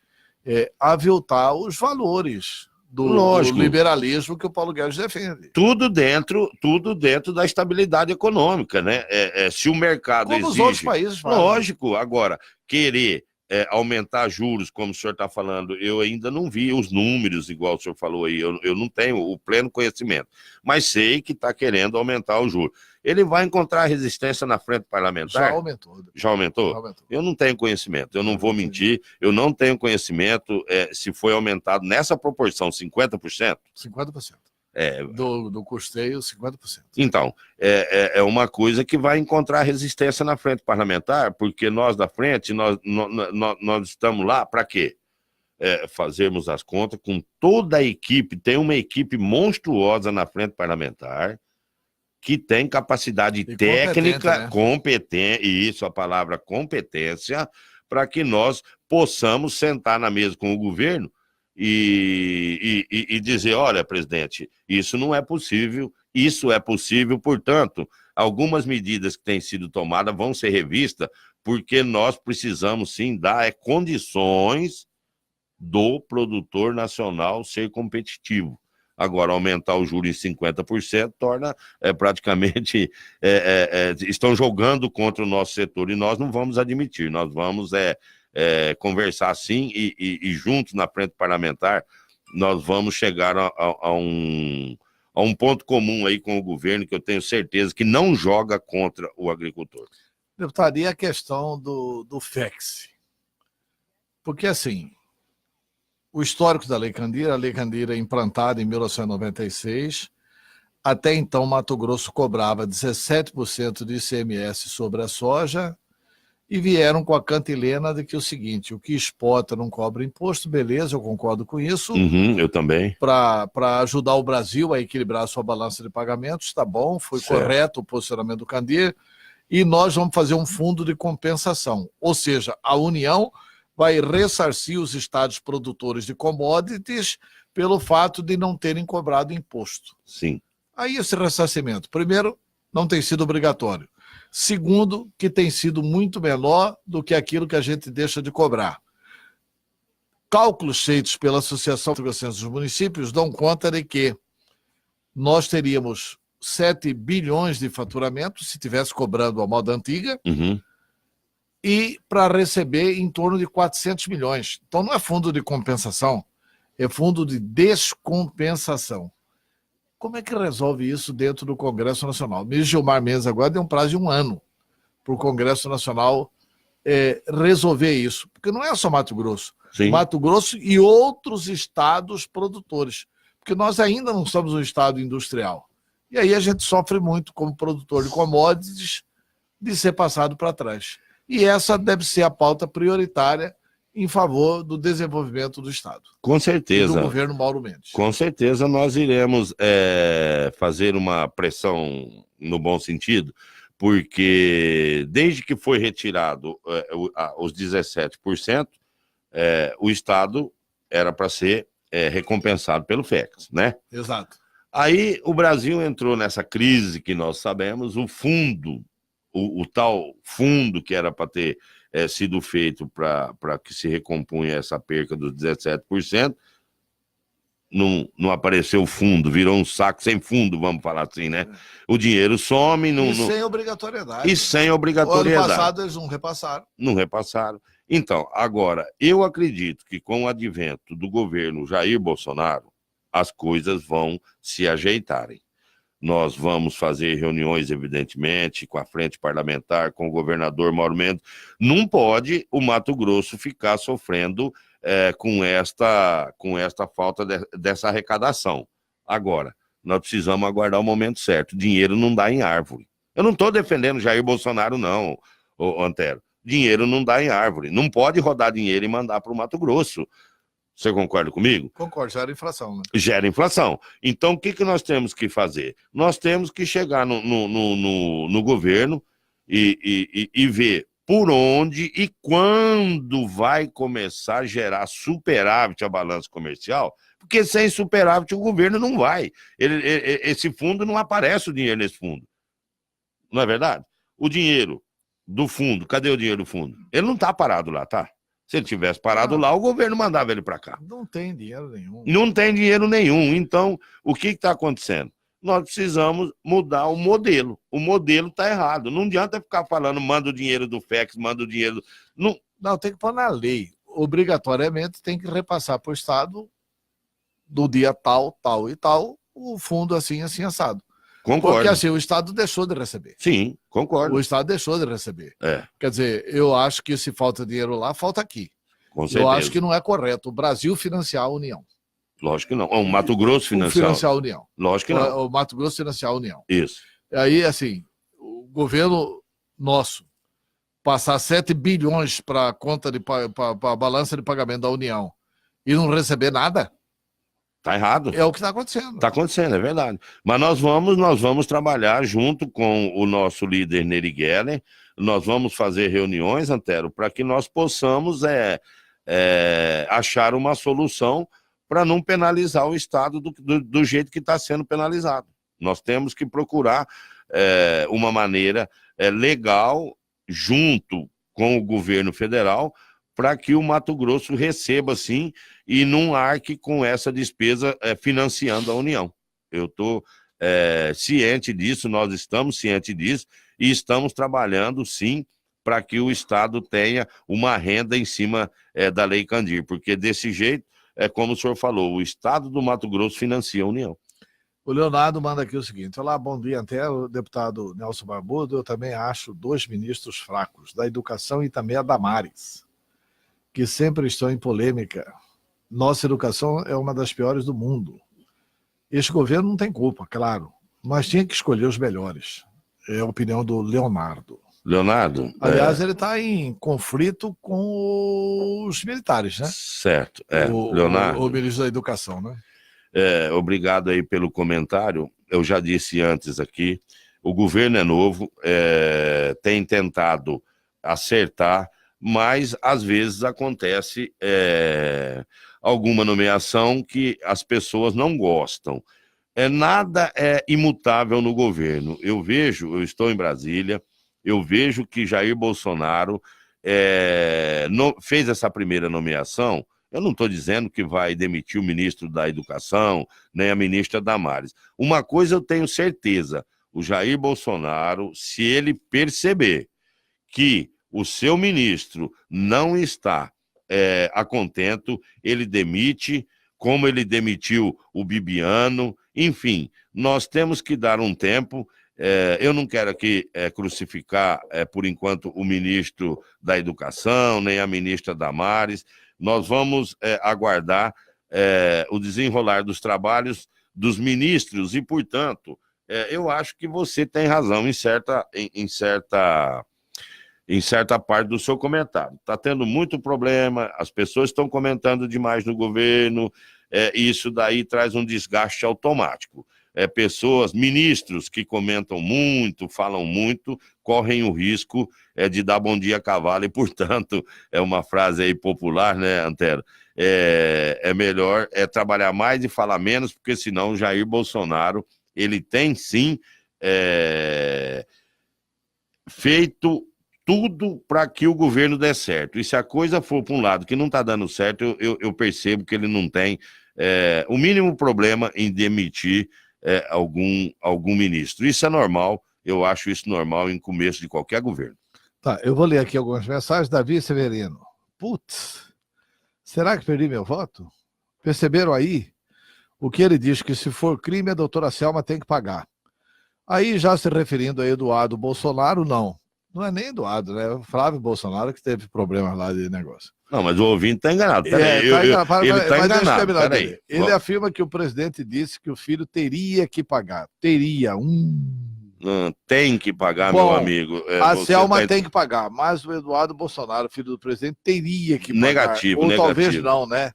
aviltar os valores do liberalismo que o Paulo Guedes defende. Tudo dentro da estabilidade econômica, né? Se o mercado como exige... os outros países fazem. Lógico, agora, querer aumentar juros, como o senhor está falando, eu ainda não vi os números, igual o senhor falou aí, eu não tenho o pleno conhecimento, mas sei que está querendo aumentar o juro. Ele vai encontrar resistência na frente parlamentar? Já aumentou. Já aumentou? Já aumentou. Eu não tenho conhecimento, eu não vou mentir, eu não tenho conhecimento se foi aumentado nessa proporção, 50%? 50%. Do custeio, 50%. Então, é uma coisa que vai encontrar resistência na frente parlamentar, porque nós da frente, nós estamos lá para quê? Fazermos as contas com toda a equipe, tem uma equipe monstruosa na frente parlamentar, que tem capacidade técnica, né? Competência, e isso a palavra competência, para que nós possamos sentar na mesa com o governo e dizer, olha, presidente, isso não é possível, isso é possível, portanto, algumas medidas que têm sido tomadas vão ser revistas, porque nós precisamos sim dar condições do produtor nacional ser competitivo. Agora, aumentar o juro em 50% torna praticamente... estão jogando contra o nosso setor e nós não vamos admitir, nós vamos conversar sim e juntos na frente parlamentar nós vamos chegar a um ponto comum aí com o governo que eu tenho certeza que não joga contra o agricultor. Deputado, e a questão do FEX? Porque assim... O histórico da Lei Candir, a Lei Candir é implantada em 1996. Até então, Mato Grosso cobrava 17% de ICMS sobre a soja e vieram com a cantilena de que o seguinte, o que exporta não cobra imposto, beleza, eu concordo com isso. Eu também. Para ajudar o Brasil a equilibrar a sua balança de pagamentos, tá bom, foi correto o posicionamento do Candir. E nós vamos fazer um fundo de compensação, ou seja, a União vai ressarcir os estados produtores de commodities pelo fato de não terem cobrado imposto. Sim. Aí esse ressarcimento, primeiro, não tem sido obrigatório. Segundo, que tem sido muito menor do que aquilo que a gente deixa de cobrar. Cálculos feitos pela Associação de dos Municípios dão conta de que nós teríamos 7 bilhões de faturamento se tivesse cobrando a moda antiga, e para receber em torno de 400 milhões. Então não é fundo de compensação, é fundo de descompensação. Como é que resolve isso dentro do Congresso Nacional? O ministro Gilmar Mendes agora deu um prazo de 1 ano para o Congresso Nacional resolver isso. Porque não é só Mato Grosso. Sim. Mato Grosso e outros estados produtores. Porque nós ainda não somos um estado industrial. E aí a gente sofre muito como produtor de commodities de ser passado para trás. E essa deve ser a pauta prioritária em favor do desenvolvimento do estado. Com certeza. E do governo Mauro Mendes. Com certeza nós iremos fazer uma pressão no bom sentido, porque desde que foi retirado os 17%, o estado era para ser recompensado pelo FECAS, né? Exato. Aí o Brasil entrou nessa crise que nós sabemos, o fundo, o tal fundo que era para ter sido feito para que se recompunha essa perca dos 17%, não apareceu o fundo, virou um saco sem fundo, vamos falar assim, né? O dinheiro some... sem obrigatoriedade. E sem obrigatoriedade. O ano passado eles não repassaram. Não repassaram. Então, agora, eu acredito que com o advento do governo Jair Bolsonaro, as coisas vão se ajeitarem. Nós vamos fazer reuniões, evidentemente, com a frente parlamentar, com o governador Mauro Mendes. Não pode o Mato Grosso ficar sofrendo com esta falta dessa arrecadação. Agora, nós precisamos aguardar o momento certo. Dinheiro não dá em árvore. Eu não estou defendendo Jair Bolsonaro, não, Antero. Dinheiro não dá em árvore. Não pode rodar dinheiro e mandar para o Mato Grosso. Você concorda comigo? Concordo, gera inflação, né? Gera inflação. Então, o que nós temos que fazer? Nós temos que chegar no governo e ver por onde e quando vai começar a gerar superávit a balança comercial, porque sem superávit o governo não vai. Esse fundo não aparece o dinheiro nesse fundo. Não é verdade? O dinheiro do fundo, cadê o dinheiro do fundo? Ele não está parado lá, tá? Se ele tivesse parado lá, o governo mandava ele para cá. Não tem dinheiro nenhum. Não tem dinheiro nenhum. Então, o que está acontecendo? Nós precisamos mudar o modelo. O modelo está errado. Não adianta ficar falando, manda o dinheiro do FECS, manda o dinheiro... Não, tem que pôr na lei. Obrigatoriamente tem que repassar para o Estado do dia tal, tal e tal, o fundo assim, assim, assado. Concordo. Porque assim, o Estado deixou de receber. Sim, concordo. O Estado deixou de receber. Quer dizer, eu acho que se falta dinheiro lá, falta aqui. Com certeza. Eu acho que não é correto o Brasil financiar a União. Lógico que não. O Mato Grosso financiar a União. Lógico que não. O Mato Grosso financiar a União. Isso. Aí, assim, o governo nosso passar 7 bilhões para a conta para a balança de pagamento da União e não receber nada, tá errado. É o que está acontecendo. Está acontecendo, é verdade. Mas nós vamos trabalhar junto com o nosso líder Nery Geller, nós vamos fazer reuniões, Antero, para que nós possamos achar uma solução para não penalizar o Estado do jeito que está sendo penalizado. Nós temos que procurar uma maneira legal, junto com o governo federal, para que o Mato Grosso receba, sim, e não arque com essa despesa financiando a União. Eu estou ciente disso, nós estamos cientes disso, e estamos trabalhando, sim, para que o Estado tenha uma renda em cima da Lei Candir, porque desse jeito, como o senhor falou, o Estado do Mato Grosso financia a União. O Leonardo manda aqui o seguinte: olá, bom dia, até o deputado Nelson Barbudo. Eu também acho 2 ministros fracos, da Educação e também a Damares, que sempre estão em polêmica. Nossa educação é uma das piores do mundo. Este governo não tem culpa, claro, mas tinha que escolher os melhores. É a opinião do Leonardo. Leonardo? Aliás, ele está em conflito com os militares, né? Certo, Leonardo. O ministro da Educação, né? Obrigado aí pelo comentário. Eu já disse antes aqui, o governo é novo, tem tentado acertar, mas às vezes acontece alguma nomeação que as pessoas não gostam. Nada é imutável no governo. Eu estou em Brasília, eu vejo que Jair Bolsonaro fez essa primeira nomeação. Eu não estou dizendo que vai demitir o ministro da Educação, nem a ministra Damares. Uma coisa eu tenho certeza, o Jair Bolsonaro, se ele perceber que o seu ministro não está a contento, ele demite, como ele demitiu o Bibiano. Enfim, nós temos que dar um tempo. Eu não quero aqui crucificar, por enquanto, o ministro da Educação, nem a ministra Damares. Nós vamos aguardar o desenrolar dos trabalhos dos ministros e, portanto, eu acho que você tem razão em certa parte do seu comentário. Está tendo muito problema, as pessoas estão comentando demais no governo, e isso daí traz um desgaste automático. Pessoas, ministros que comentam muito, falam muito, correm o risco de dar bom dia a cavalo, e, portanto, é uma frase aí popular, né, Antero? É melhor trabalhar mais e falar menos, porque senão o Jair Bolsonaro, ele tem sim feito tudo para que o governo dê certo. E se a coisa for para um lado que não está dando certo, eu percebo que ele não tem o mínimo problema em demitir algum ministro. Isso é normal, eu acho isso normal em começo de qualquer governo. Tá, eu vou ler aqui algumas mensagens. Davi Severino. Putz, será que perdi meu voto? Perceberam aí o que ele diz, que se for crime, a doutora Selma tem que pagar. Aí, já se referindo a Eduardo Bolsonaro, não. Não é nem Eduardo, né? O Flávio Bolsonaro que teve problemas lá de negócio. Não, mas o ouvinte está enganado. Peraí, ele está enganado. Peraí. Ele afirma que o presidente disse que o filho teria que pagar. Teria. Não, tem que pagar, meu amigo. A Selma tem que pagar, mas o Eduardo Bolsonaro, filho do presidente, teria que pagar. Negativo. Ou talvez não, né?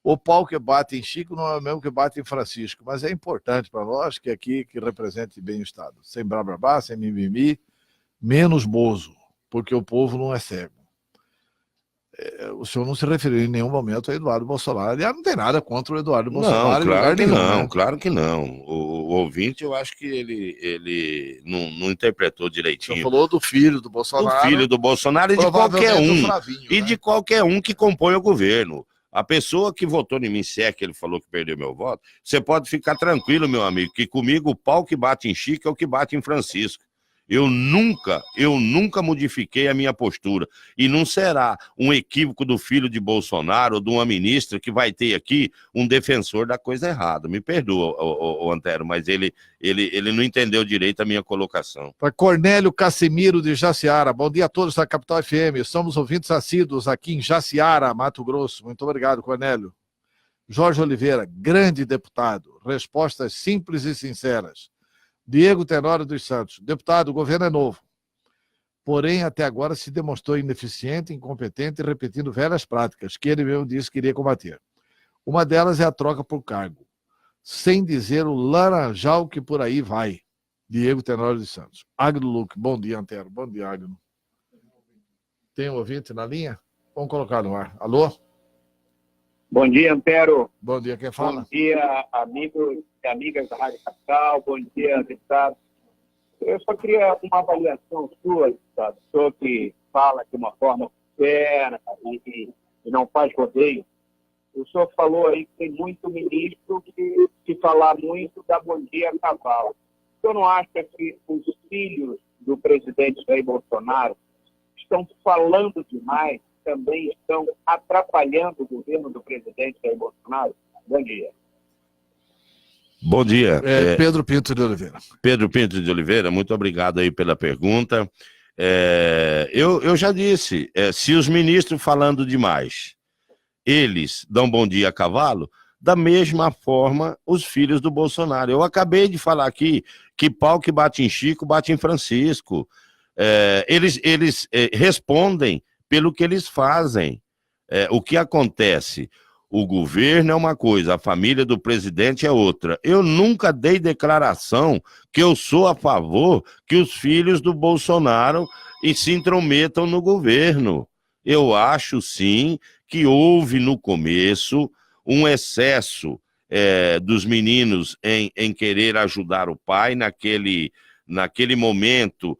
O pau que bate em Chico não é o mesmo que bate em Francisco, mas é importante para nós que aqui que represente bem o Estado. Sem blá, sem mimimi, menos Bozo, porque o povo não é cego. O senhor não se referiu em nenhum momento a Eduardo Bolsonaro. Aliás, não tem nada contra o Eduardo Bolsonaro. Não, claro que nenhum, não, né? Claro que não. O ouvinte, eu acho que ele não interpretou direitinho. Você falou do filho do Bolsonaro. Do filho do Bolsonaro e de qualquer um. De qualquer um que compõe o governo. A pessoa que votou em mim, se é que ele falou que perdeu meu voto, você pode ficar tranquilo, meu amigo, que comigo o pau que bate em Chico é o que bate em Francisco. Eu nunca modifiquei a minha postura. E não será um equívoco do filho de Bolsonaro ou de uma ministra que vai ter aqui um defensor da coisa errada. Me perdoa, Antero, mas ele não entendeu direito a minha colocação. Para Cornélio Cassimiro de Jaciara. Bom dia a todos da Capital FM. Somos ouvintes assíduos aqui em Jaciara, Mato Grosso. Muito obrigado, Cornélio. Jorge Oliveira, grande deputado. Respostas simples e sinceras. Diego Tenório dos Santos. Deputado, o governo é novo. Porém, até agora se demonstrou ineficiente, incompetente e repetindo velhas práticas que ele mesmo disse que iria combater. Uma delas é a troca por cargo. Sem dizer o laranjal que por aí vai. Diego Tenório dos Santos. Agno Luque. Bom dia, Antero. Bom dia, Agno. Tem um ouvinte na linha? Vamos colocar no ar. Alô? Bom dia, Antero. Bom dia, quem fala? Bom dia, amigos e amigas da Rádio Capital. Bom dia, deputado. Eu só queria uma avaliação sua, deputado. O senhor que fala de uma forma sincera e não faz rodeio. O senhor falou aí que tem muito ministro que, se falar muito, dá bom dia a cavalo. O senhor não acha que os filhos do presidente Jair Bolsonaro estão falando demais, também estão atrapalhando o governo do presidente Jair Bolsonaro? Bom dia. Bom dia. Pedro Pinto de Oliveira. Pedro Pinto de Oliveira, muito obrigado aí pela pergunta. Eu já disse, se os ministros falando demais, eles dão bom dia a cavalo, da mesma forma os filhos do Bolsonaro. Eu acabei de falar aqui que pau que bate em Chico, bate em Francisco. Eles respondem pelo que eles fazem. O que acontece? O governo é uma coisa, a família do presidente é outra. Eu nunca dei declaração que eu sou a favor que os filhos do Bolsonaro se intrometam no governo. Eu acho, sim, que houve no começo um excesso dos meninos em querer ajudar o pai naquele momento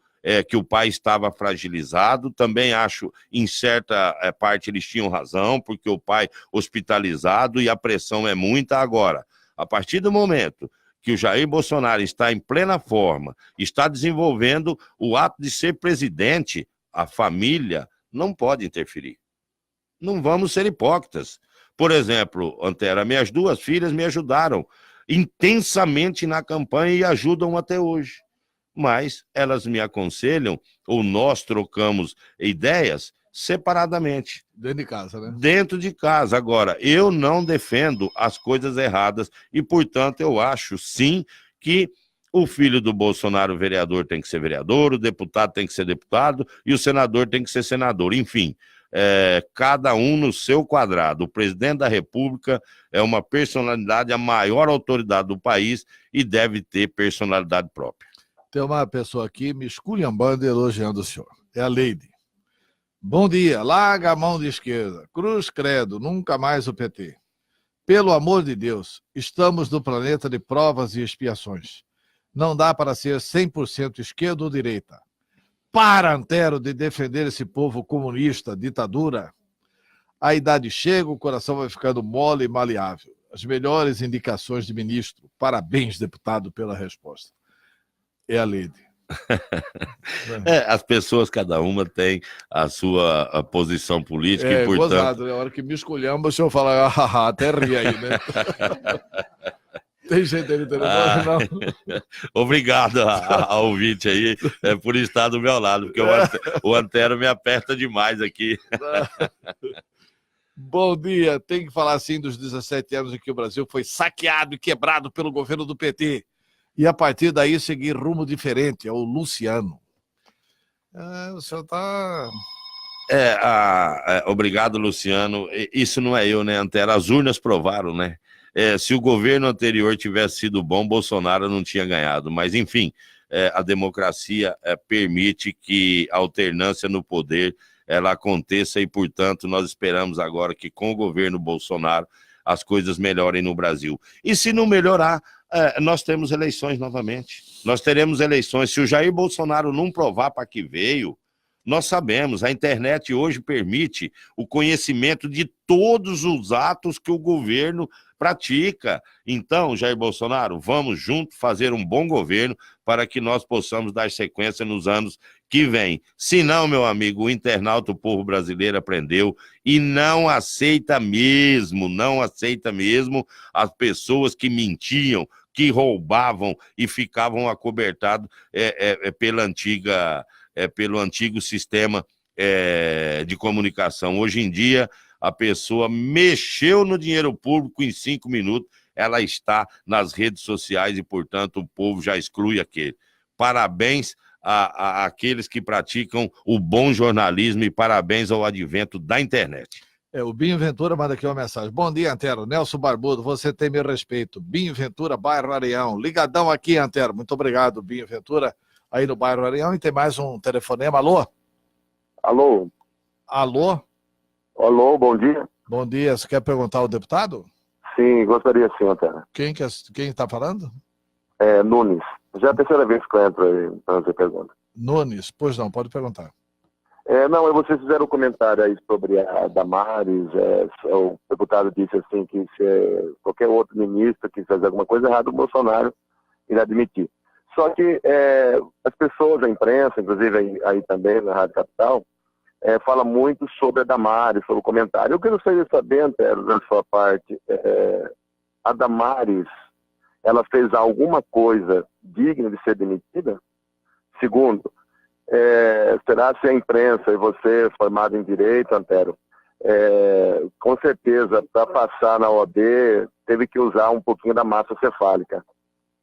que o pai estava fragilizado. Também acho, em certa parte, eles tinham razão, porque o pai hospitalizado e a pressão é muita. Agora, a partir do momento que o Jair Bolsonaro está em plena forma, está desenvolvendo o ato de ser presidente, a família não pode interferir. Não vamos ser hipócritas. Por exemplo, Antero, minhas duas filhas me ajudaram intensamente na campanha e ajudam até hoje. mas elas me aconselham, ou nós trocamos ideias separadamente. Dentro de casa, né? Dentro de casa. Agora, eu não defendo as coisas erradas e, portanto, eu acho, sim, que o filho do Bolsonaro, o vereador, tem que ser vereador, o deputado tem que ser deputado e o senador tem que ser senador. Enfim, cada um no seu quadrado. O presidente da República é uma personalidade, a maior autoridade do país e deve ter personalidade própria. Tem uma pessoa aqui me esculhambando e elogiando o senhor. É a Leide. Bom dia, larga a mão de esquerda. Cruz credo, nunca mais o PT. Pelo amor de Deus, estamos no planeta de provas e expiações. Não dá para ser 100% esquerda ou direita. Para, Antero, de defender esse povo comunista, ditadura. A idade chega, o coração vai ficando mole e maleável. As melhores indicações de ministro. Parabéns, deputado, pela resposta. É a Leide. As pessoas, cada uma tem a sua posição política e, portanto... gozado, né? A hora que me escolhemos, o senhor fala, até ri aí, né? Tem jeito aí no telefone, não? Obrigado ao ouvinte aí por estar do meu lado, porque o Antero me aperta demais aqui. Bom dia, tem que falar assim dos 17 anos em que o Brasil foi saqueado e quebrado pelo governo do PT. E a partir daí seguir rumo diferente, é o Luciano. O senhor está... Obrigado, Luciano. Isso não é eu, né, Antero? As urnas provaram, né? Se o governo anterior tivesse sido bom, Bolsonaro não tinha ganhado. Mas, enfim, a democracia permite que a alternância no poder ela aconteça e, portanto, nós esperamos agora que com o governo Bolsonaro as coisas melhorem no Brasil. E se não melhorar, nós temos eleições novamente. Nós teremos eleições. Se o Jair Bolsonaro não provar para que veio, nós sabemos, a internet hoje permite o conhecimento de todos os atos que o governo pratica. Então, Jair Bolsonaro, vamos juntos fazer um bom governo para que nós possamos dar sequência nos anos que vêm. Se não, meu amigo, o internauta, o povo brasileiro aprendeu e não aceita mesmo as pessoas que mentiam, que roubavam e ficavam acobertados pelo antigo sistema de comunicação. Hoje em dia, a pessoa mexeu no dinheiro público em 5 minutos, ela está nas redes sociais e, portanto, o povo já exclui aquele. Parabéns àqueles que praticam o bom jornalismo e parabéns ao advento da internet. O Binho Ventura manda aqui uma mensagem. Bom dia, Antero. Nelson Barbudo, você tem meu respeito. Binho Ventura, bairro Areião. Ligadão aqui, Antero. Muito obrigado, Binho Ventura, aí no bairro Areião. E tem mais um telefonema. Alô? Alô? Alô? Alô, bom dia. Bom dia. Você quer perguntar ao deputado? Sim, gostaria sim, Antero. Quem está falando? Nunes. Já é a terceira vez que eu entro aí para fazer pergunta. Nunes, pois não, pode perguntar. Vocês fizeram um comentário aí sobre a Damares, o deputado disse assim que se qualquer outro ministro que fazer alguma coisa errada, o Bolsonaro irá admitir. Só que as pessoas, a imprensa, inclusive aí também na Rádio Capital, fala muito sobre a Damares, sobre o comentário. Eu quero saber, Antero, da sua parte, a Damares, ela fez alguma coisa digna de ser demitida? Segundo, será se a imprensa e você, formado em Direito, Antero, com certeza, para passar na OAB, teve que usar um pouquinho da massa cefálica.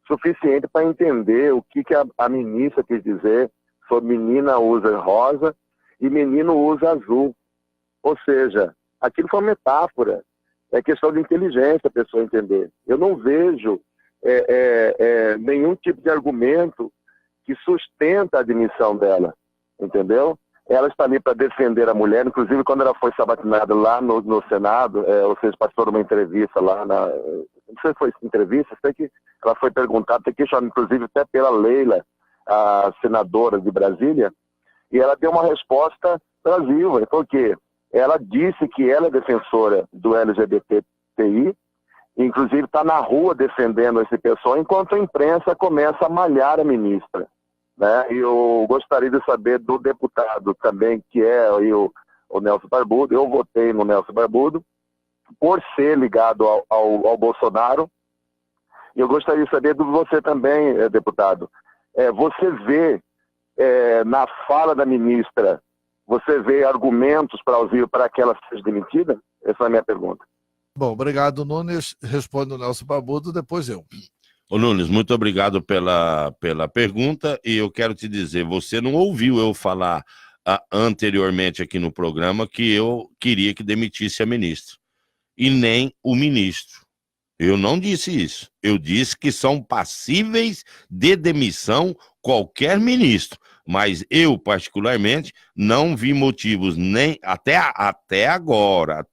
Suficiente para entender o que a ministra quis dizer sobre menina usa rosa e menino usa azul. Ou seja, aquilo foi uma metáfora. É questão de inteligência a pessoa entender. Eu não vejo nenhum tipo de argumento que sustenta a admissão dela, entendeu? Ela está ali para defender a mulher, inclusive quando ela foi sabatinada lá no Senado, ou seja, participou de uma entrevista lá, não sei se foi entrevista, sei que ela foi perguntada, tem que chamar, inclusive até pela Leila, a senadora de Brasília, e ela deu uma resposta Brasil, porque ela disse que ela é defensora do LGBTI, inclusive está na rua defendendo esse pessoal, enquanto a imprensa começa a malhar a ministra. Né? E eu gostaria de saber do deputado também, que é aí o Nelson Barbudo. Eu votei no Nelson Barbudo por ser ligado ao Bolsonaro. E eu gostaria de saber de você também, deputado. você vê na fala da ministra, você vê argumentos plausíveis para que ela seja demitida? Essa é a minha pergunta. Bom, obrigado, Nunes. Responde o Nelson Barbudo, depois eu. Ô Nunes, muito obrigado pela pergunta, e eu quero te dizer, você não ouviu eu falar anteriormente aqui no programa que eu queria que demitisse a ministra, e nem o ministro. Eu não disse isso. Eu disse que são passíveis de demissão qualquer ministro, mas eu, particularmente, não vi motivos nem até agora.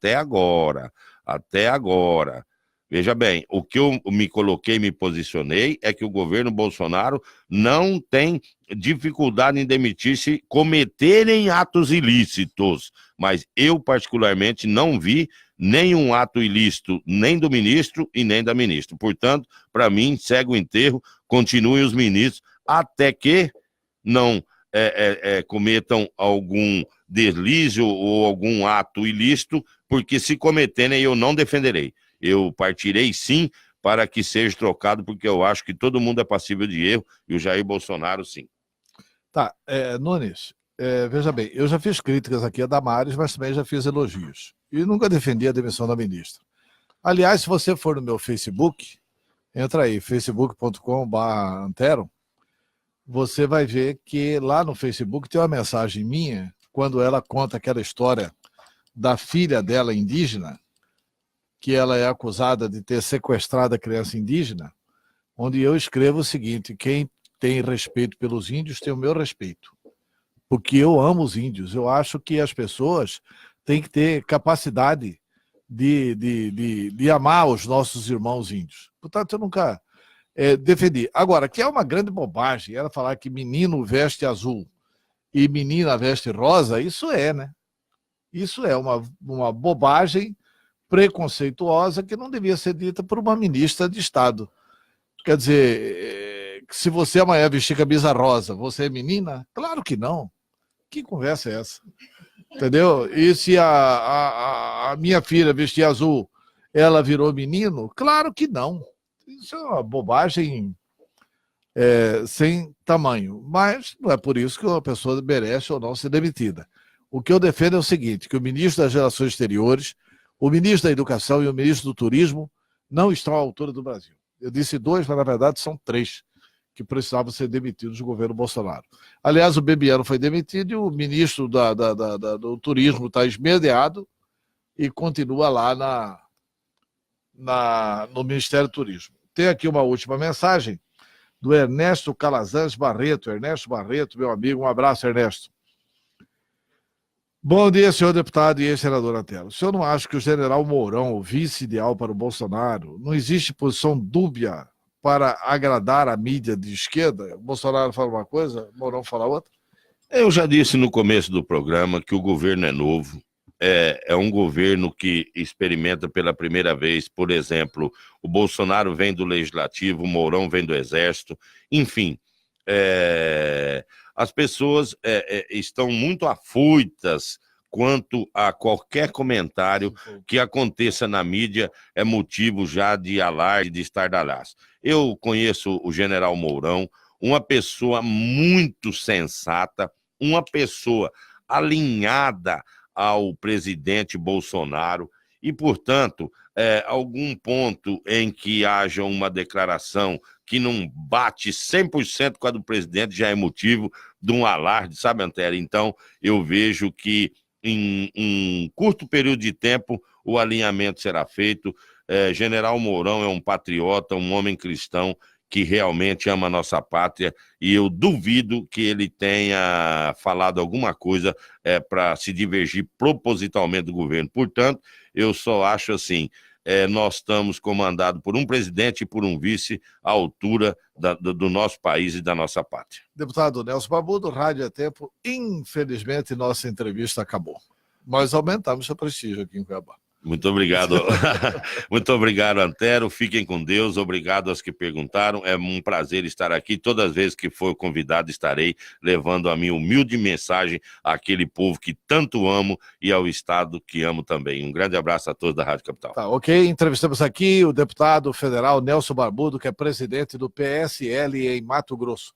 Veja bem, o que eu me coloquei, me posicionei, é que o governo Bolsonaro não tem dificuldade em demitir se cometerem atos ilícitos, mas eu, particularmente, não vi nenhum ato ilícito, nem do ministro e nem da ministra. Portanto, para mim, segue o enterro, continuem os ministros, até que não cometam algum deslize ou algum ato ilícito, porque se cometerem, eu não defenderei. Eu partirei sim para que seja trocado, porque eu acho que todo mundo é passível de erro, e o Jair Bolsonaro sim. Tá, Nunes, veja bem, eu já fiz críticas aqui a Damares, mas também já fiz elogios. E nunca defendi a demissão da ministra. Aliás, se você for no meu Facebook, entra aí, facebook.com/Antero, você vai ver que lá no Facebook tem uma mensagem minha, quando ela conta aquela história da filha dela indígena, que ela é acusada de ter sequestrado a criança indígena, onde eu escrevo o seguinte: quem tem respeito pelos índios tem o meu respeito, porque eu amo os índios. Eu acho que as pessoas têm que ter capacidade de amar os nossos irmãos índios. Portanto, eu nunca defendi. Agora, que é uma grande bobagem ela falar que menino veste azul e menina veste rosa, isso né? Isso é uma bobagem preconceituosa que não devia ser dita por uma ministra de Estado. Quer dizer, se você amanhã vestir camisa rosa, você é menina? Claro que não. Que conversa é essa? Entendeu? E se a minha filha vestir azul, ela virou menino? Claro que não. Isso é uma bobagem sem tamanho. Mas não é por isso que uma pessoa merece ou não ser demitida. O que eu defendo é o seguinte: que o ministro das Relações Exteriores, o ministro da Educação e o ministro do Turismo não estão à altura do Brasil. Eu disse 2, mas na verdade são 3 que precisavam ser demitidos do governo Bolsonaro. Aliás, o Bebiano foi demitido e o ministro do Turismo está esmedeado e continua lá no Ministério do Turismo. Tem aqui uma última mensagem do Ernesto Calazans Barreto. Ernesto Barreto, meu amigo, um abraço, Ernesto. Bom dia, senhor deputado e ex-senador Antero. O senhor não acha que o general Mourão, o vice ideal para o Bolsonaro, não existe posição dúbia para agradar a mídia de esquerda? O Bolsonaro fala uma coisa, o Mourão fala outra? Eu já disse no começo do programa que o governo é novo, é um governo que experimenta pela primeira vez, por exemplo, o Bolsonaro vem do Legislativo, o Mourão vem do Exército, enfim, as pessoas estão muito afoitas quanto a qualquer comentário que aconteça na mídia é motivo já de alarde, de estardalhaço. Eu conheço o general Mourão, uma pessoa muito sensata, uma pessoa alinhada ao presidente Bolsonaro e, portanto, algum ponto em que haja uma declaração que não bate 100% com a do presidente já é motivo de um alarde, sabe, Antero? Então, eu vejo que em um curto período de tempo o alinhamento será feito. General Mourão é um patriota, um homem cristão que realmente ama a nossa pátria, e eu duvido que ele tenha falado alguma coisa para se divergir propositalmente do governo. Portanto, eu só acho assim, nós estamos comandados por um presidente e por um vice à altura do nosso país e da nossa pátria. Deputado Nelson Barbudo, Rádio é Tempo. Infelizmente, nossa entrevista acabou. Nós aumentamos seu prestígio aqui em Cuiabá. Muito obrigado. Muito obrigado, Antero. Fiquem com Deus. Obrigado aos que perguntaram. É um prazer estar aqui. Todas as vezes que for convidado, estarei levando a minha humilde mensagem àquele povo que tanto amo e ao Estado que amo também. Um grande abraço a todos da Rádio Capital. Tá, ok. Entrevistamos aqui o deputado federal Nelson Barbudo, que é presidente do PSL em Mato Grosso.